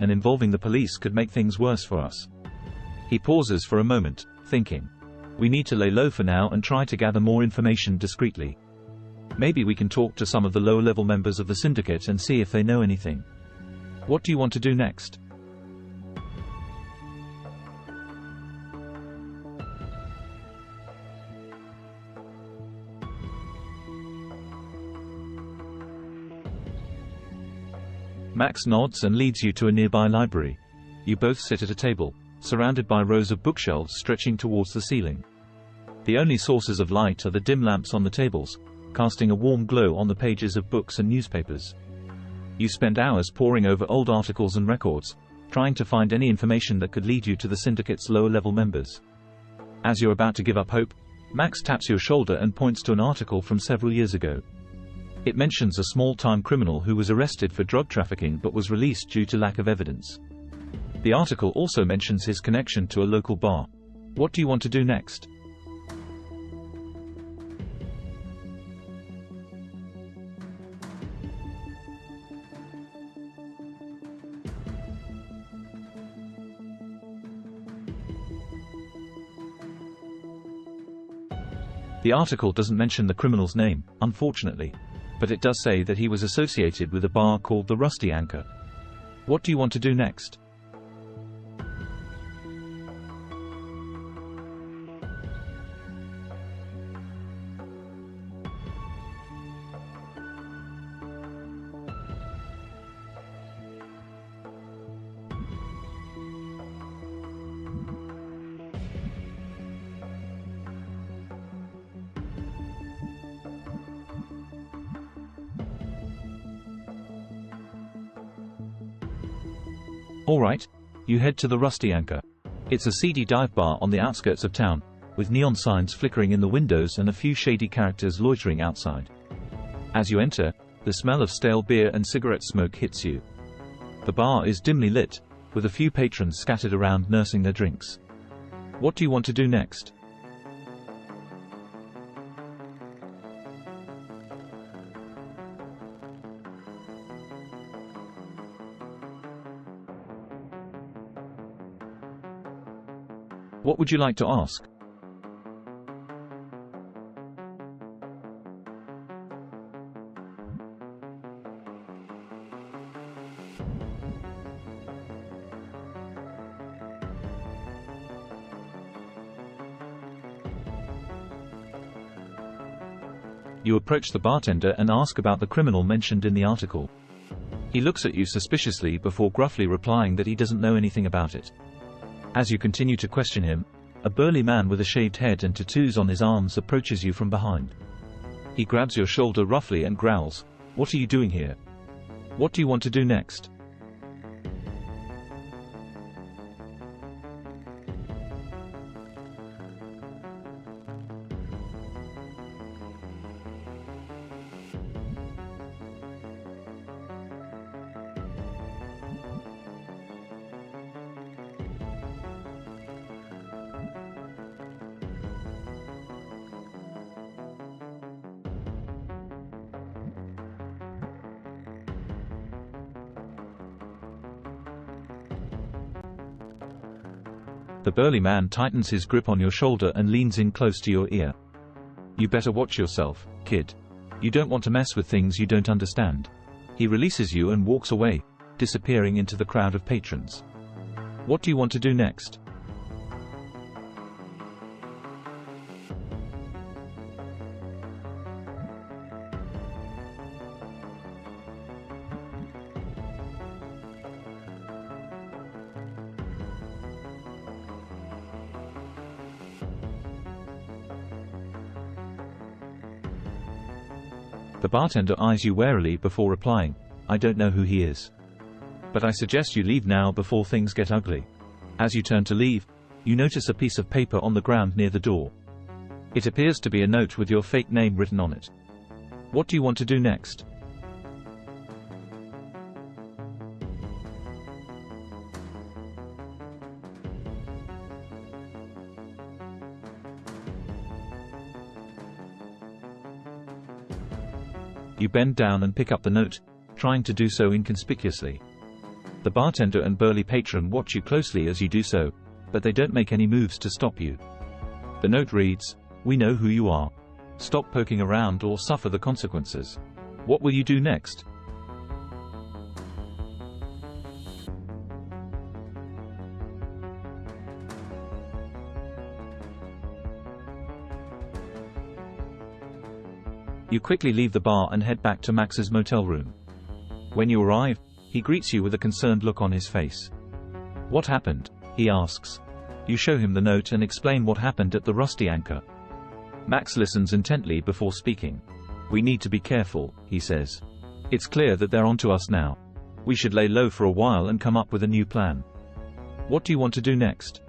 and involving the police could make things worse for us. He pauses for a moment, thinking. We need to lay low for now and try to gather more information discreetly. Maybe we can talk to some of the lower-level members of the syndicate and see if they know anything. What do you want to do next? Max nods and leads you to a nearby library. You both sit at a table, surrounded by rows of bookshelves stretching towards the ceiling. The only sources of light are the dim lamps on the tables, casting a warm glow on the pages of books and newspapers. You spend hours poring over old articles and records, trying to find any information that could lead you to the syndicate's lower-level members. As you're about to give up hope, Max taps your shoulder and points to an article from several years ago. It mentions a small-time criminal who was arrested for drug trafficking but was released due to lack of evidence. The article also mentions his connection to a local bar. What do you want to do next? The article doesn't mention the criminal's name, unfortunately, but it does say that he was associated with a bar called the Rusty Anchor. What do you want to do next? Alright, you head to the Rusty Anchor. It's a seedy dive bar on the outskirts of town, with neon signs flickering in the windows and a few shady characters loitering outside. As you enter, the smell of stale beer and cigarette smoke hits you. The bar is dimly lit, with a few patrons scattered around nursing their drinks. What do you want to do next? What would you like to ask? You approach the bartender and ask about the criminal mentioned in the article. He looks at you suspiciously before gruffly replying that he doesn't know anything about it. As you continue to question him, a burly man with a shaved head and tattoos on his arms approaches you from behind. He grabs your shoulder roughly and growls, "What are you doing here? What do you want to do next?" The burly man tightens his grip on your shoulder and leans in close to your ear. "You better watch yourself, kid. You don't want to mess with things you don't understand." He releases you and walks away, disappearing into the crowd of patrons. What do you want to do next? The bartender eyes you warily before replying, "I don't know who he is. But I suggest you leave now before things get ugly." As you turn to leave, you notice a piece of paper on the ground near the door. It appears to be a note with your fake name written on it. What do you want to do next? You bend down and pick up the note, trying to do so inconspicuously. The bartender and burly patron watch you closely as you do so, but they don't make any moves to stop you. The note reads, "We know who you are. Stop poking around or suffer the consequences." What will you do next? You quickly leave the bar and head back to Max's motel room. When you arrive, he greets you with a concerned look on his face. What happened? He asks. You show him the note and explain what happened at the Rusty Anchor. Max listens intently before speaking. We need to be careful, he says. It's clear that they're onto us now. We should lay low for a while and come up with a new plan. What do you want to do next?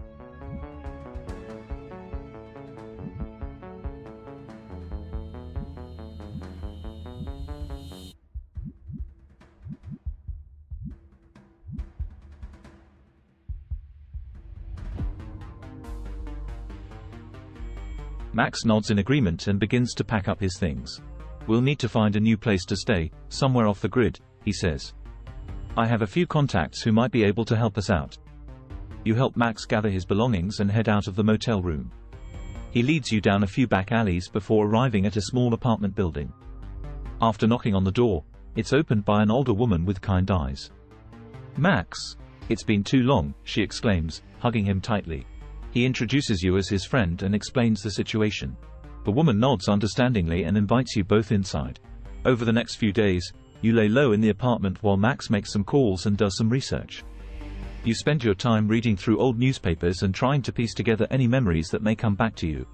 Max nods in agreement and begins to pack up his things. We'll need to find a new place to stay, somewhere off the grid, he says. I have a few contacts who might be able to help us out. You help Max gather his belongings and head out of the motel room. He leads you down a few back alleys before arriving at a small apartment building. After knocking on the door, it's opened by an older woman with kind eyes. Max! It's been too long, she exclaims, hugging him tightly. He introduces you as his friend and explains the situation. The woman nods understandingly and invites you both inside. Over the next few days, you lay low in the apartment while Max makes some calls and does some research. You spend your time reading through old newspapers and trying to piece together any memories that may come back to you.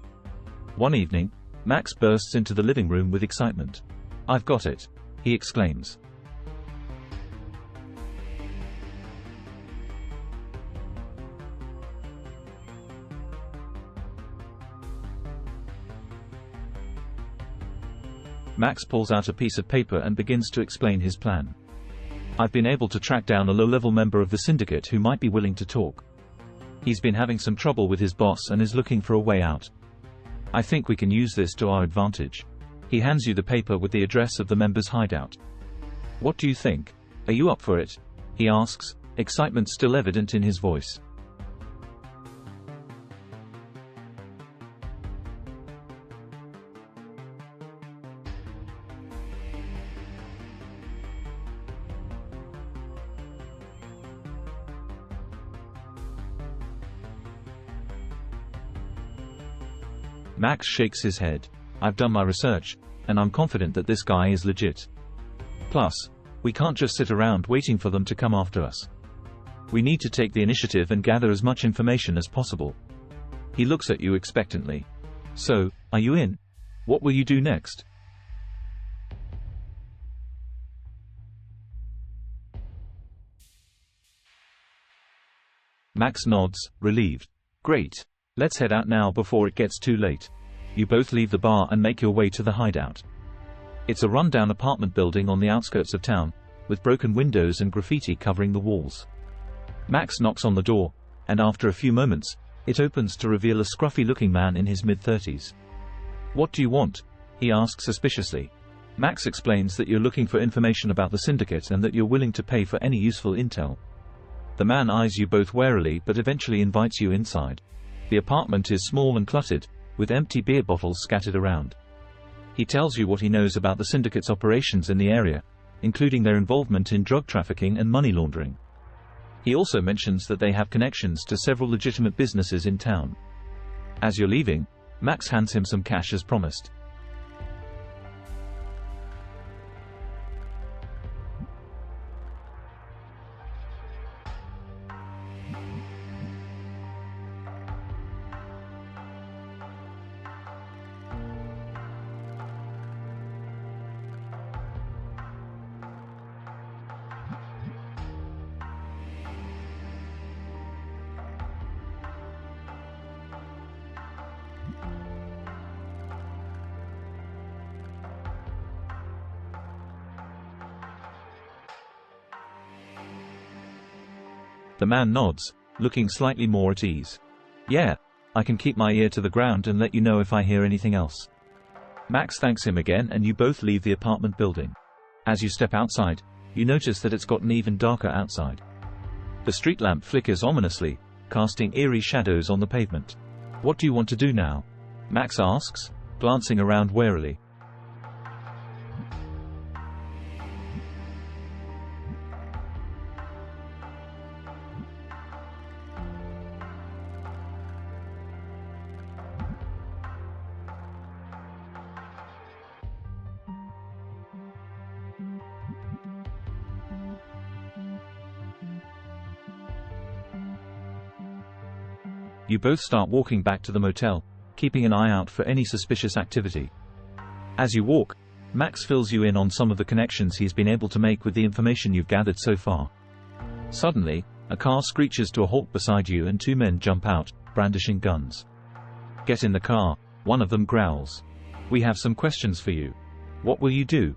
One evening, Max bursts into the living room with excitement. I've got it, he exclaims. Max pulls out a piece of paper and begins to explain his plan. I've been able to track down a low-level member of the syndicate who might be willing to talk. He's been having some trouble with his boss and is looking for a way out. I think we can use this to our advantage. He hands you the paper with the address of the member's hideout. What do you think? Are you up for it? He asks, excitement still evident in his voice. Max shakes his head. I've done my research, and I'm confident that this guy is legit. Plus, we can't just sit around waiting for them to come after us. We need to take the initiative and gather as much information as possible. He looks at you expectantly. So, are you in? What will you do next? Max nods, relieved. Great. Let's head out now before it gets too late. You both leave the bar and make your way to the hideout. It's a rundown apartment building on the outskirts of town, with broken windows and graffiti covering the walls. Max knocks on the door, and after a few moments, it opens to reveal a scruffy-looking man in his mid-30s. What do you want? He asks suspiciously. Max explains that you're looking for information about the syndicate and that you're willing to pay for any useful intel. The man eyes you both warily but eventually invites you inside. The apartment is small and cluttered, with empty beer bottles scattered around. He tells you what he knows about the syndicate's operations in the area, including their involvement in drug trafficking and money laundering. He also mentions that they have connections to several legitimate businesses in town. As you're leaving, Max hands him some cash as promised. The man nods, looking slightly more at ease. Yeah, I can keep my ear to the ground and let you know if I hear anything else. Max thanks him again and you both leave the apartment building. As you step outside, you notice that it's gotten even darker outside. The street lamp flickers ominously, casting eerie shadows on the pavement. What do you want to do now? Max asks, glancing around warily. You both start walking back to the motel, keeping an eye out for any suspicious activity. As you walk, Max fills you in on some of the connections he's been able to make with the information you've gathered so far. Suddenly, a car screeches to a halt beside you and two men jump out, brandishing guns. Get in the car, one of them growls. We have some questions for you. What will you do?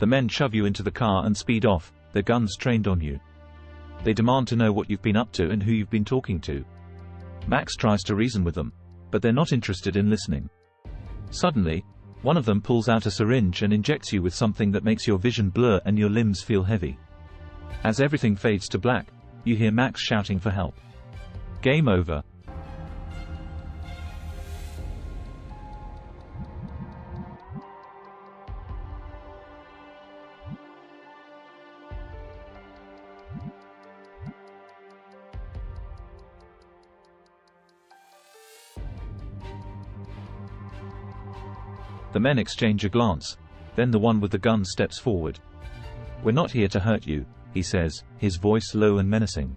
The men shove you into the car and speed off, their guns trained on you. They demand to know what you've been up to and who you've been talking to. Max tries to reason with them, but they're not interested in listening. Suddenly, one of them pulls out a syringe and injects you with something that makes your vision blur and your limbs feel heavy. As everything fades to black, you hear Max shouting for help. Game over. The men exchange a glance, then the one with the gun steps forward. We're not here to hurt you, he says, his voice low and menacing.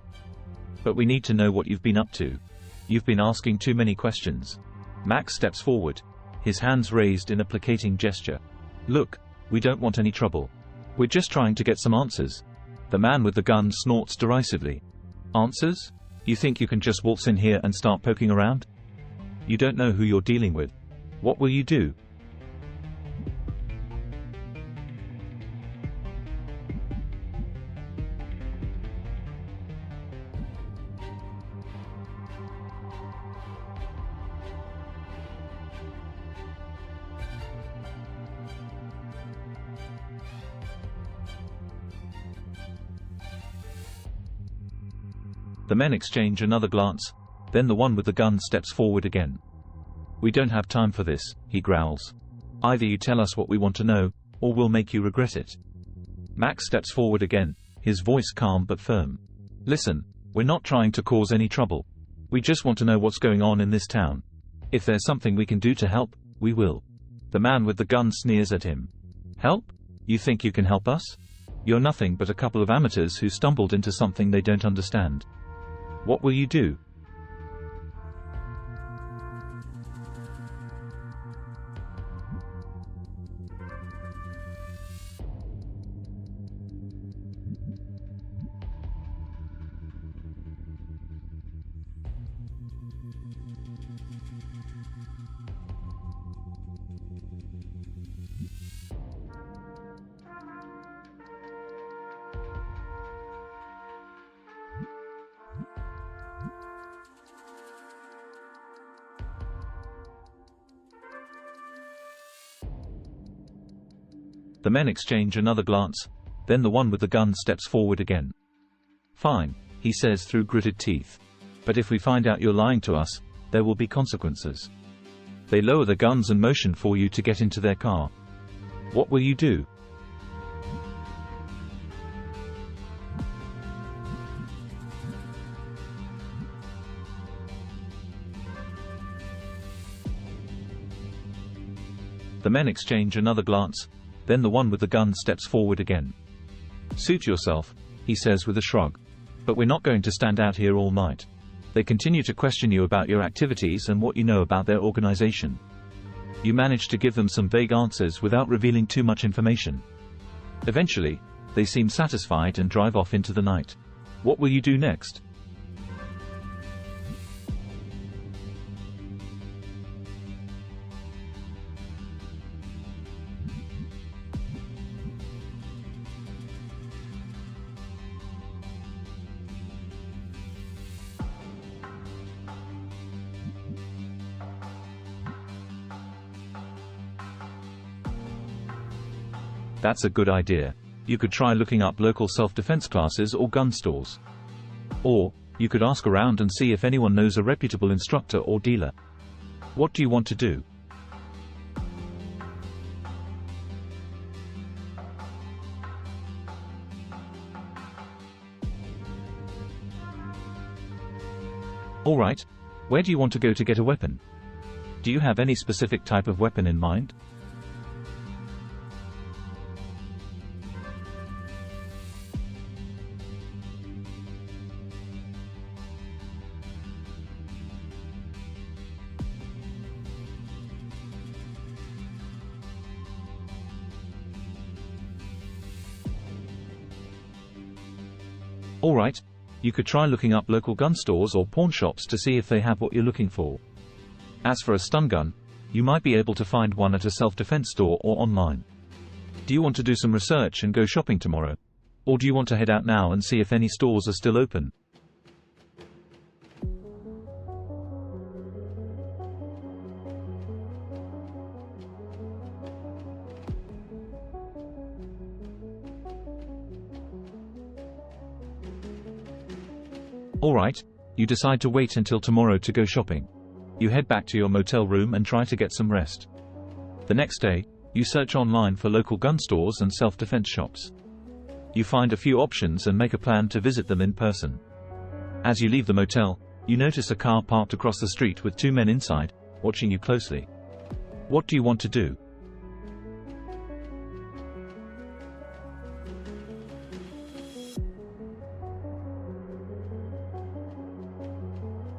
But we need to know what you've been up to. You've been asking too many questions. Max steps forward, his hands raised in a placating gesture. Look, we don't want any trouble. We're just trying to get some answers. The man with the gun snorts derisively. Answers? You think you can just waltz in here and start poking around? You don't know who you're dealing with. What will you do? The men exchange another glance, then the one with the gun steps forward again. We don't have time for this, he growls. Either you tell us what we want to know, or we'll make you regret it. Max steps forward again, his voice calm but firm. Listen, we're not trying to cause any trouble. We just want to know what's going on in this town. If there's something we can do to help, we will. The man with the gun sneers at him. Help? You think you can help us? You're nothing but a couple of amateurs who stumbled into something they don't understand. What will you do? The men exchange another glance, then the one with the gun steps forward again. Fine, he says through gritted teeth. But if we find out you're lying to us, there will be consequences. They lower the guns and motion for you to get into their car. What will you do? The men exchange another glance, then the one with the gun steps forward again. Suit yourself, he says with a shrug. But we're not going to stand out here all night. They continue to question you about your activities and what you know about their organization. You manage to give them some vague answers without revealing too much information. Eventually, they seem satisfied and drive off into the night. What will you do next? That's a good idea. You could try looking up local self-defense classes or gun stores. Or, you could ask around and see if anyone knows a reputable instructor or dealer. What do you want to do? Alright, where do you want to go to get a weapon? Do you have any specific type of weapon in mind? Alright, you could try looking up local gun stores or pawn shops to see if they have what you're looking for. As for a stun gun, you might be able to find one at a self-defense store or online. Do you want to do some research and go shopping tomorrow? Or do you want to head out now and see if any stores are still open? Alright, you decide to wait until tomorrow to go shopping. You head back to your motel room and try to get some rest. The next day, you search online for local gun stores and self-defense shops. You find a few options and make a plan to visit them in person. As you leave the motel, you notice a car parked across the street with two men inside, watching you closely. What do you want to do?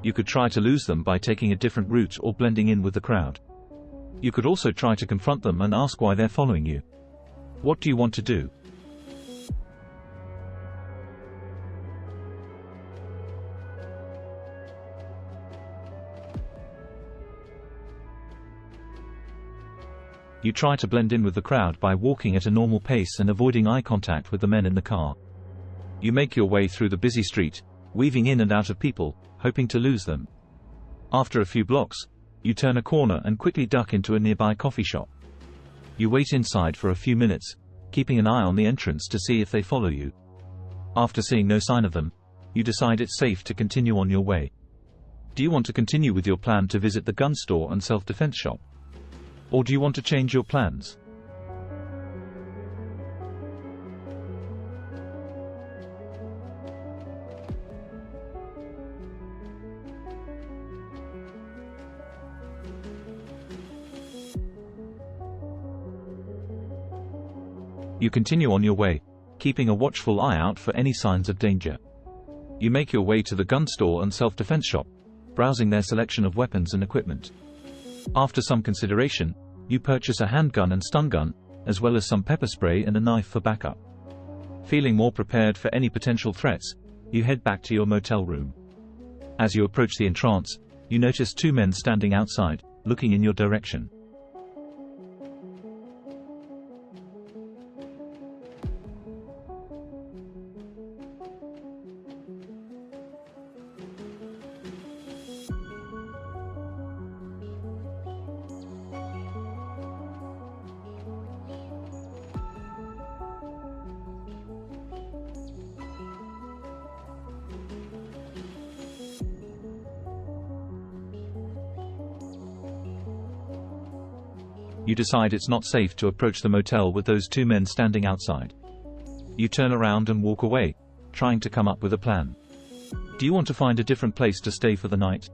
You could try to lose them by taking a different route or blending in with the crowd. You could also try to confront them and ask why they're following you. What do you want to do? You try to blend in with the crowd by walking at a normal pace and avoiding eye contact with the men in the car. You make your way through the busy street, weaving in and out of people, hoping to lose them. After a few blocks, you turn a corner and quickly duck into a nearby coffee shop. You wait inside for a few minutes, keeping an eye on the entrance to see if they follow you. After seeing no sign of them, you decide it's safe to continue on your way. Do you want to continue with your plan to visit the gun store and self-defense shop? Or do you want to change your plans? You continue on your way, keeping a watchful eye out for any signs of danger. You make your way to the gun store and self-defense shop, browsing their selection of weapons and equipment. After some consideration, you purchase a handgun and stun gun, as well as some pepper spray and a knife for backup. Feeling more prepared for any potential threats, you head back to your motel room. As you approach the entrance, you notice two men standing outside, looking in your direction. You decide it's not safe to approach the motel with those two men standing outside. You turn around and walk away, trying to come up with a plan. Do you want to find a different place to stay for the night?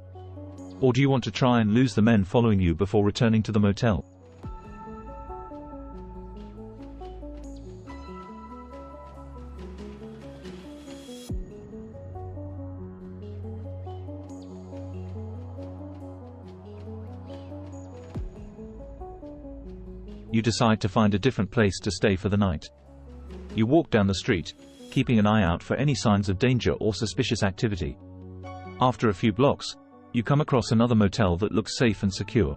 Or do you want to try and lose the men following you before returning to the motel? You decide to find a different place to stay for the night. You walk down the street, keeping an eye out for any signs of danger or suspicious activity. After a few blocks, you come across another motel that looks safe and secure.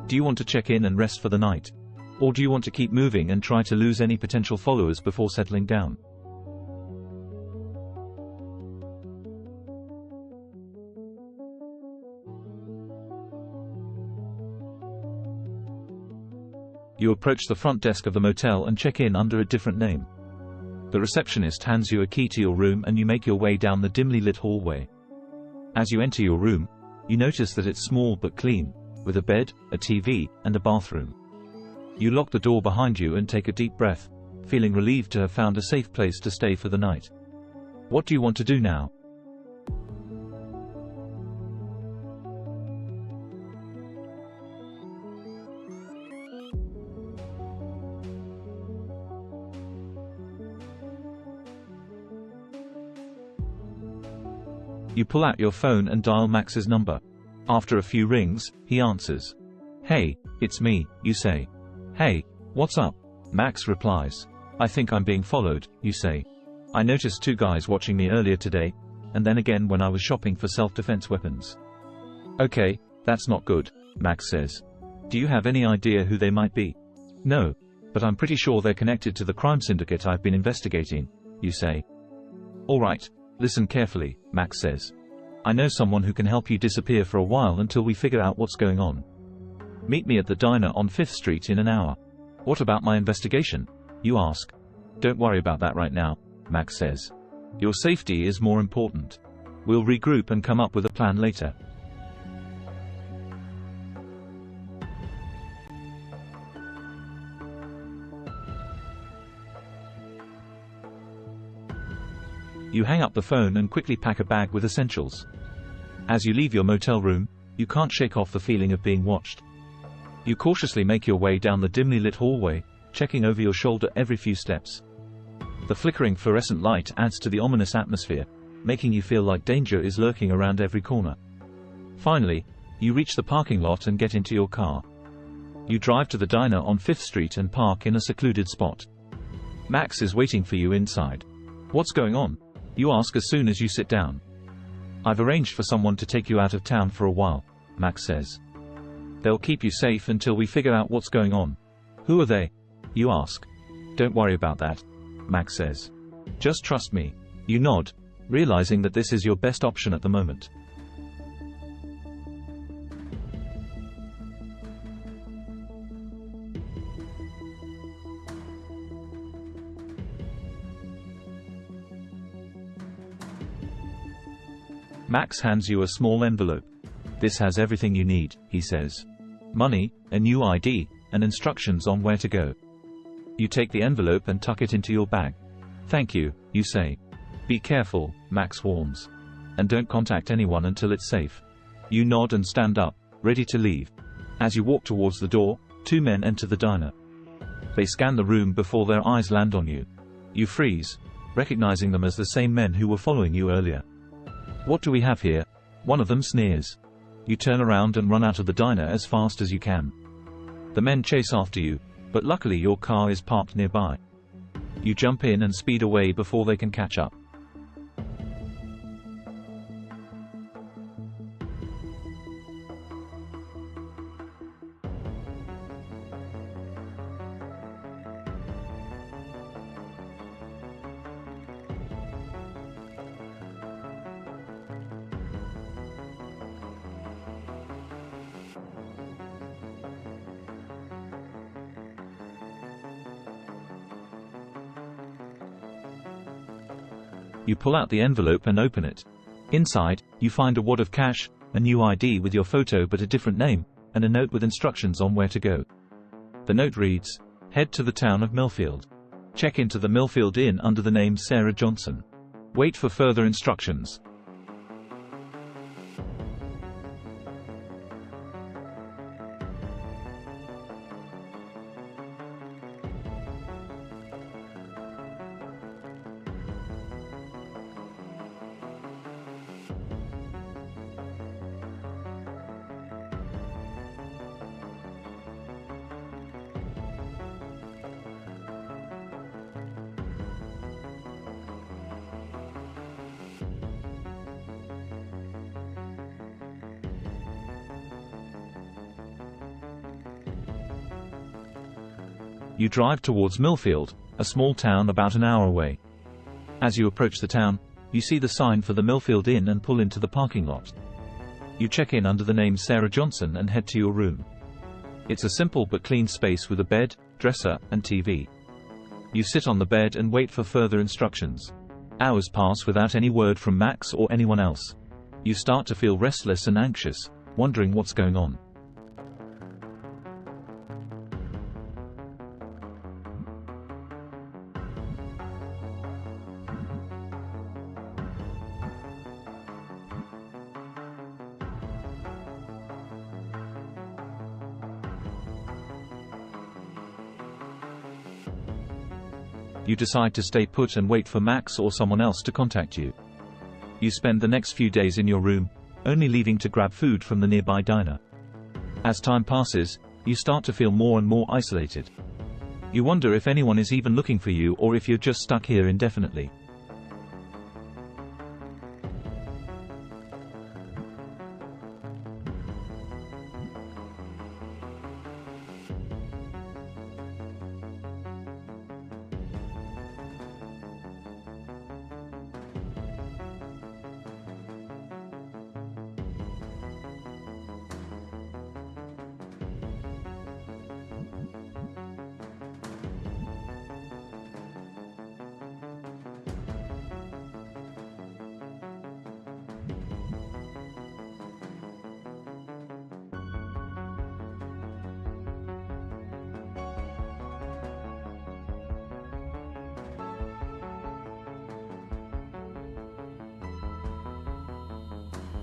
Do you want to check in and rest for the night? Or do you want to keep moving and try to lose any potential followers before settling down? You approach the front desk of the motel and check in under a different name. The receptionist hands you a key to your room and you make your way down the dimly lit hallway. As you enter your room, you notice that it's small but clean, with a bed, a TV, and a bathroom. You lock the door behind you and take a deep breath, feeling relieved to have found a safe place to stay for the night. What do you want to do now? You pull out your phone and dial Max's number. After a few rings, he answers. "Hey, it's me," you say. "Hey, what's up?" Max replies. "I think I'm being followed," you say. "I noticed 2 guys watching me earlier today, and then again when I was shopping for self-defense weapons." "Okay, that's not good," Max says. "Do you have any idea who they might be?" "No, but I'm pretty sure they're connected to the crime syndicate I've been investigating," you say. "All right, listen carefully," Max says. "I know someone who can help you disappear for a while until we figure out what's going on. Meet me at the diner on 5th Street in an hour." "What about my investigation?" you ask. "Don't worry about that right now," Max says. "Your safety is more important. We'll regroup and come up with a plan later." You hang up the phone and quickly pack a bag with essentials. As you leave your motel room, you can't shake off the feeling of being watched. You cautiously make your way down the dimly lit hallway, checking over your shoulder every few steps. The flickering fluorescent light adds to the ominous atmosphere, making you feel like danger is lurking around every corner. Finally, you reach the parking lot and get into your car. You drive to the diner on 5th Street and park in a secluded spot. Max is waiting for you inside. "What's going on?" you ask as soon as you sit down. "I've arranged for someone to take you out of town for a while," Max says. "They'll keep you safe until we figure out what's going on." "Who are they?" you ask. "Don't worry about that," Max says. "Just trust me." You nod, realizing that this is your best option at the moment. Max hands you a small envelope. "This has everything you need," he says. "Money, a new ID, and instructions on where to go." You take the envelope and tuck it into your bag. "Thank you," you say. "Be careful," Max warns. "And don't contact anyone until it's safe." You nod and stand up, ready to leave. As you walk towards the door, 2 men enter the diner. They scan the room before their eyes land on you. You freeze, recognizing them as the same men who were following you earlier. "What do we have here?" one of them sneers. You turn around and run out of the diner as fast as you can. The men chase after you, but luckily your car is parked nearby. You jump in and speed away before they can catch up. You pull out the envelope and open it. Inside, you find a wad of cash, a new ID with your photo but a different name, and a note with instructions on where to go. The note reads, "Head to the town of Millfield. Check into the Millfield Inn under the name Sarah Johnson. Wait for further instructions." You drive towards Millfield, a small town about an hour away. As you approach the town, you see the sign for the Millfield Inn and pull into the parking lot. You check in under the name Sarah Johnson and head to your room. It's a simple but clean space with a bed, dresser, and TV. You sit on the bed and wait for further instructions. Hours pass without any word from Max or anyone else. You start to feel restless and anxious, wondering what's going on. You decide to stay put and wait for Max or someone else to contact you. You spend the next few days in your room, only leaving to grab food from the nearby diner. As time passes, you start to feel more and more isolated. You wonder if anyone is even looking for you or if you're just stuck here indefinitely.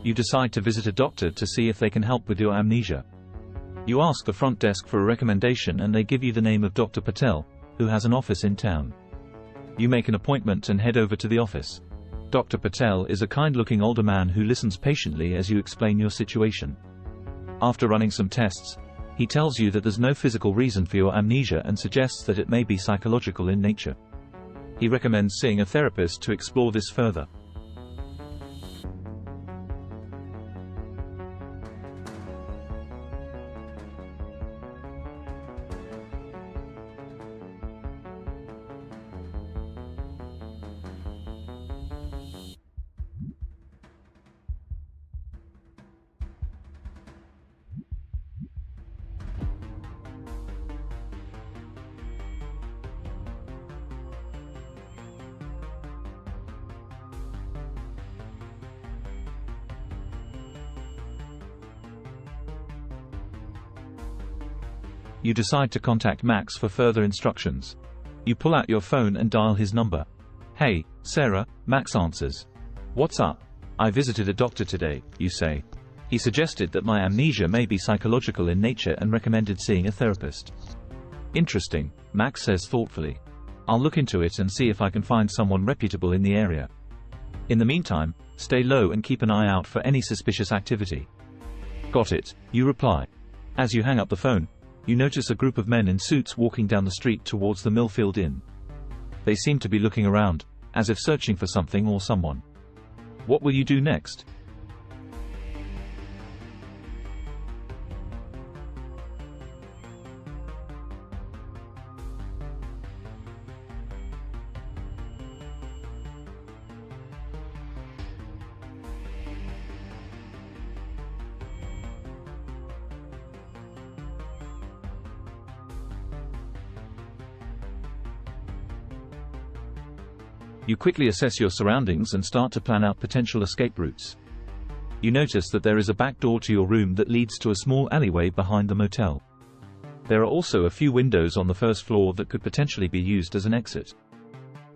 You decide to visit a doctor to see if they can help with your amnesia. You ask the front desk for a recommendation and they give you the name of Dr. Patel, who has an office in town. You make an appointment and head over to the office. Dr. Patel is a kind-looking older man who listens patiently as you explain your situation. After running some tests, he tells you that there's no physical reason for your amnesia and suggests that it may be psychological in nature. He recommends seeing a therapist to explore this further. You decide to contact Max for further instructions. You pull out your phone and dial his number. "Hey, Sarah," Max answers. "What's up?" "I visited a doctor today," you say. "He suggested that my amnesia may be psychological in nature and recommended seeing a therapist." "Interesting," Max says thoughtfully. "I'll look into it and see if I can find someone reputable in the area. In the meantime, stay low and keep an eye out for any suspicious activity." "Got it," you reply. As you hang up the phone, you notice a group of men in suits walking down the street towards the Millfield Inn. They seem to be looking around, as if searching for something or someone. What will you do next? You quickly assess your surroundings and start to plan out potential escape routes. You notice that there is a back door to your room that leads to a small alleyway behind the motel. There are also a few windows on the first floor that could potentially be used as an exit.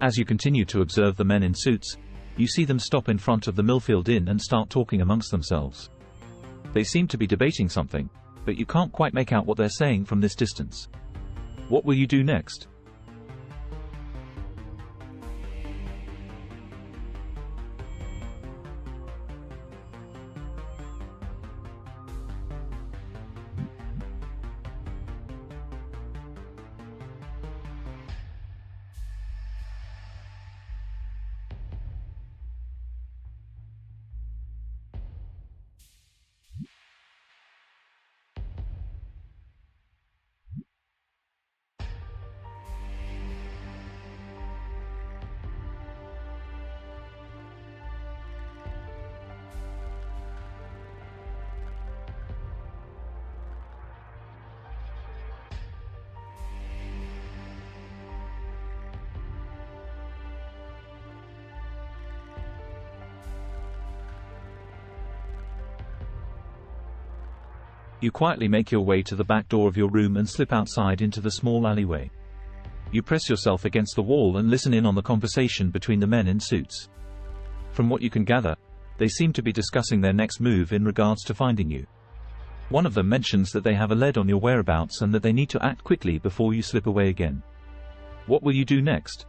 As you continue to observe the men in suits, you see them stop in front of the Millfield Inn and start talking amongst themselves. They seem to be debating something, but you can't quite make out what they're saying from this distance. What will you do next? You quietly make your way to the back door of your room and slip outside into the small alleyway. You press yourself against the wall and listen in on the conversation between the men in suits. From what you can gather, they seem to be discussing their next move in regards to finding you. One of them mentions that they have a lead on your whereabouts and that they need to act quickly before you slip away again. What will you do next?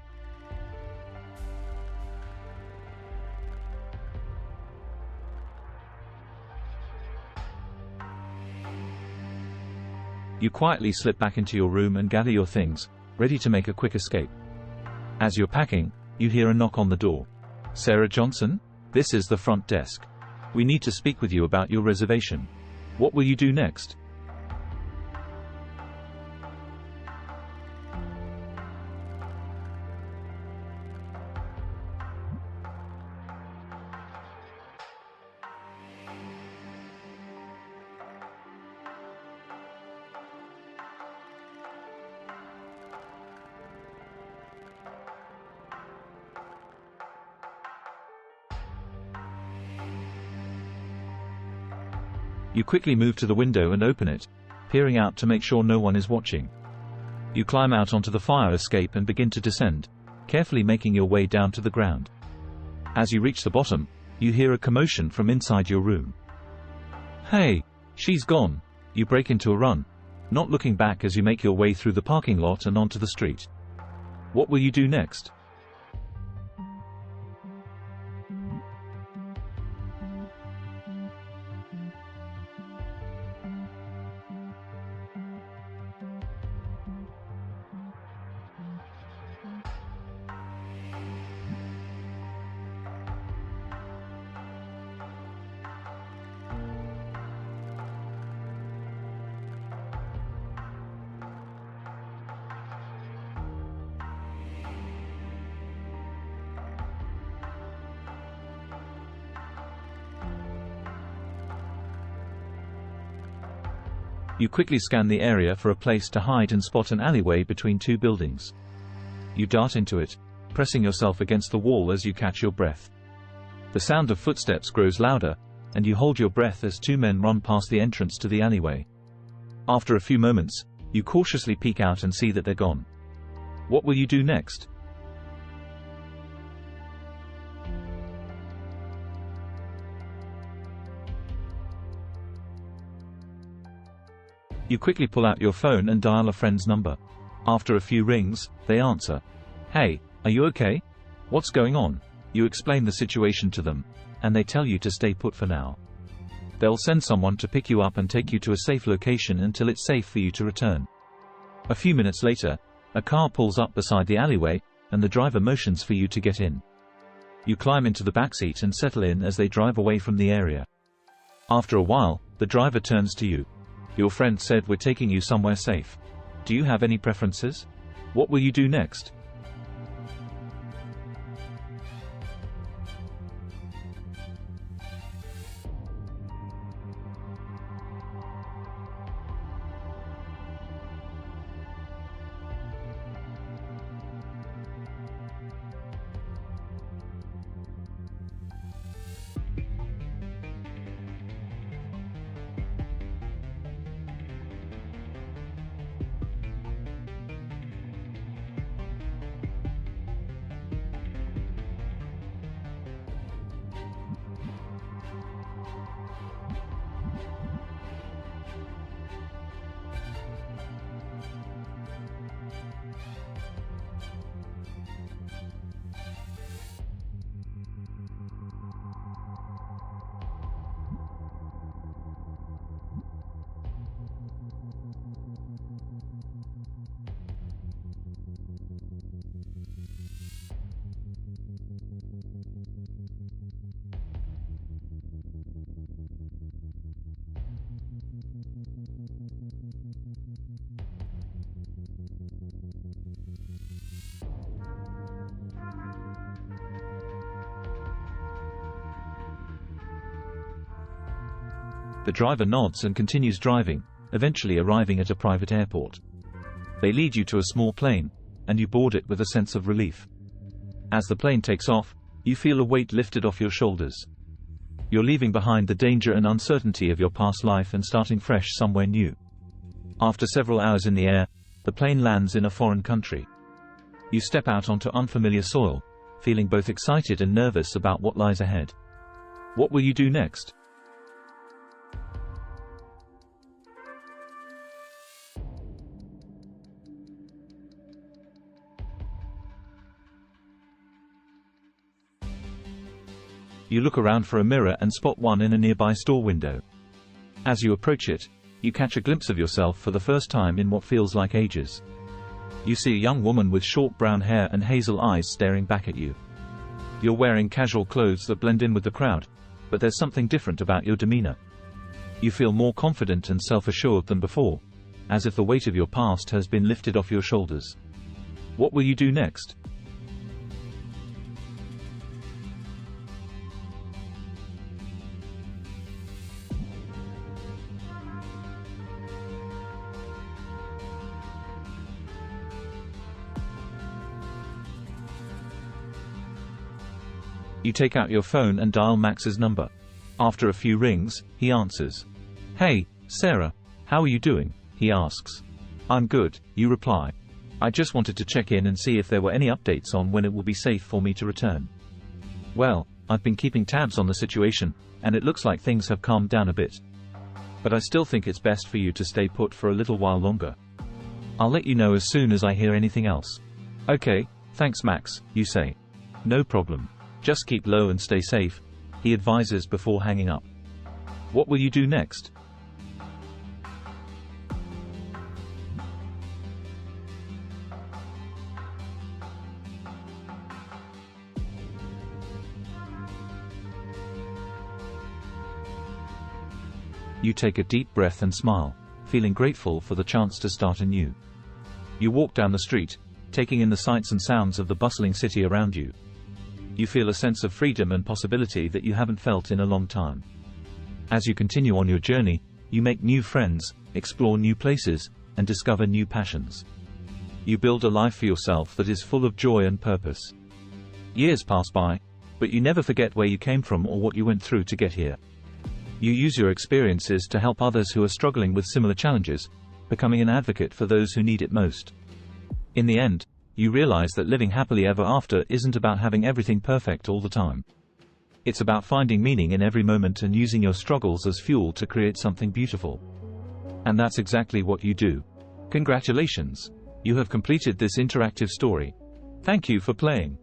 You quietly slip back into your room and gather your things, ready to make a quick escape. As you're packing, you hear a knock on the door. Sarah Johnson? This is the front desk. We need to speak with you about your reservation. What will you do next? You quickly move to the window and open it, peering out to make sure no one is watching. You climb out onto the fire escape and begin to descend, carefully making your way down to the ground. As you reach the bottom, you hear a commotion from inside your room. Hey, she's gone. You break into a run, not looking back as you make your way through the parking lot and onto the street. What will you do next? You quickly scan the area for a place to hide and spot an alleyway between two buildings. You dart into it, pressing yourself against the wall as you catch your breath. The sound of footsteps grows louder, and you hold your breath as two men run past the entrance to the alleyway. After a few moments, you cautiously peek out and see that they're gone. What will you do next? You quickly pull out your phone and dial a friend's number. After a few rings, they answer. Hey, are you okay? What's going on? You explain the situation to them, and they tell you to stay put for now. They'll send someone to pick you up and take you to a safe location until it's safe for you to return. A few minutes later, a car pulls up beside the alleyway, and the driver motions for you to get in. You climb into the backseat and settle in as they drive away from the area. After a while, the driver turns to you. Your friend said we're taking you somewhere safe. Do you have any preferences? What will you do next? The driver nods and continues driving, eventually arriving at a private airport. They lead you to a small plane, and you board it with a sense of relief. As the plane takes off, you feel a weight lifted off your shoulders. You're leaving behind the danger and uncertainty of your past life and starting fresh somewhere new. After several hours in the air, the plane lands in a foreign country. You step out onto unfamiliar soil, feeling both excited and nervous about what lies ahead. What will you do next? You look around for a mirror and spot one in a nearby store window. As you approach it, You catch a glimpse of yourself for the first time in what feels like ages. You see a young woman with short brown hair and hazel eyes staring back at you. You're wearing casual clothes that blend in with the crowd, but there's something different about your demeanor. You feel more confident and self-assured than before, as if the weight of your past has been lifted off your shoulders. What will you do next? You take out your phone and dial Max's number. After a few rings, he answers. "Hey, Sarah, how are you doing?" he asks. "I'm good," you reply. "I just wanted to check in and see if there were any updates on when it will be safe for me to return." "Well, I've been keeping tabs on the situation, and it looks like things have calmed down a bit. But I still think it's best for you to stay put for a little while longer. I'll let you know as soon as I hear anything else." "Okay, thanks Max," you say. "No problem. Just keep low and stay safe," he advises before hanging up. What will you do next? You take a deep breath and smile, feeling grateful for the chance to start anew. You walk down the street, taking in the sights and sounds of the bustling city around you. You feel a sense of freedom and possibility that you haven't felt in a long time. As you continue on your journey, you make new friends, explore new places, and discover new passions. You build a life for yourself that is full of joy and purpose. Years pass by, but you never forget where you came from or what you went through to get here. You use your experiences to help others who are struggling with similar challenges, becoming an advocate for those who need it most. In the end, you realize that living happily ever after isn't about having everything perfect all the time. It's about finding meaning in every moment and using your struggles as fuel to create something beautiful. And that's exactly what you do. Congratulations! You have completed this interactive story. Thank you for playing.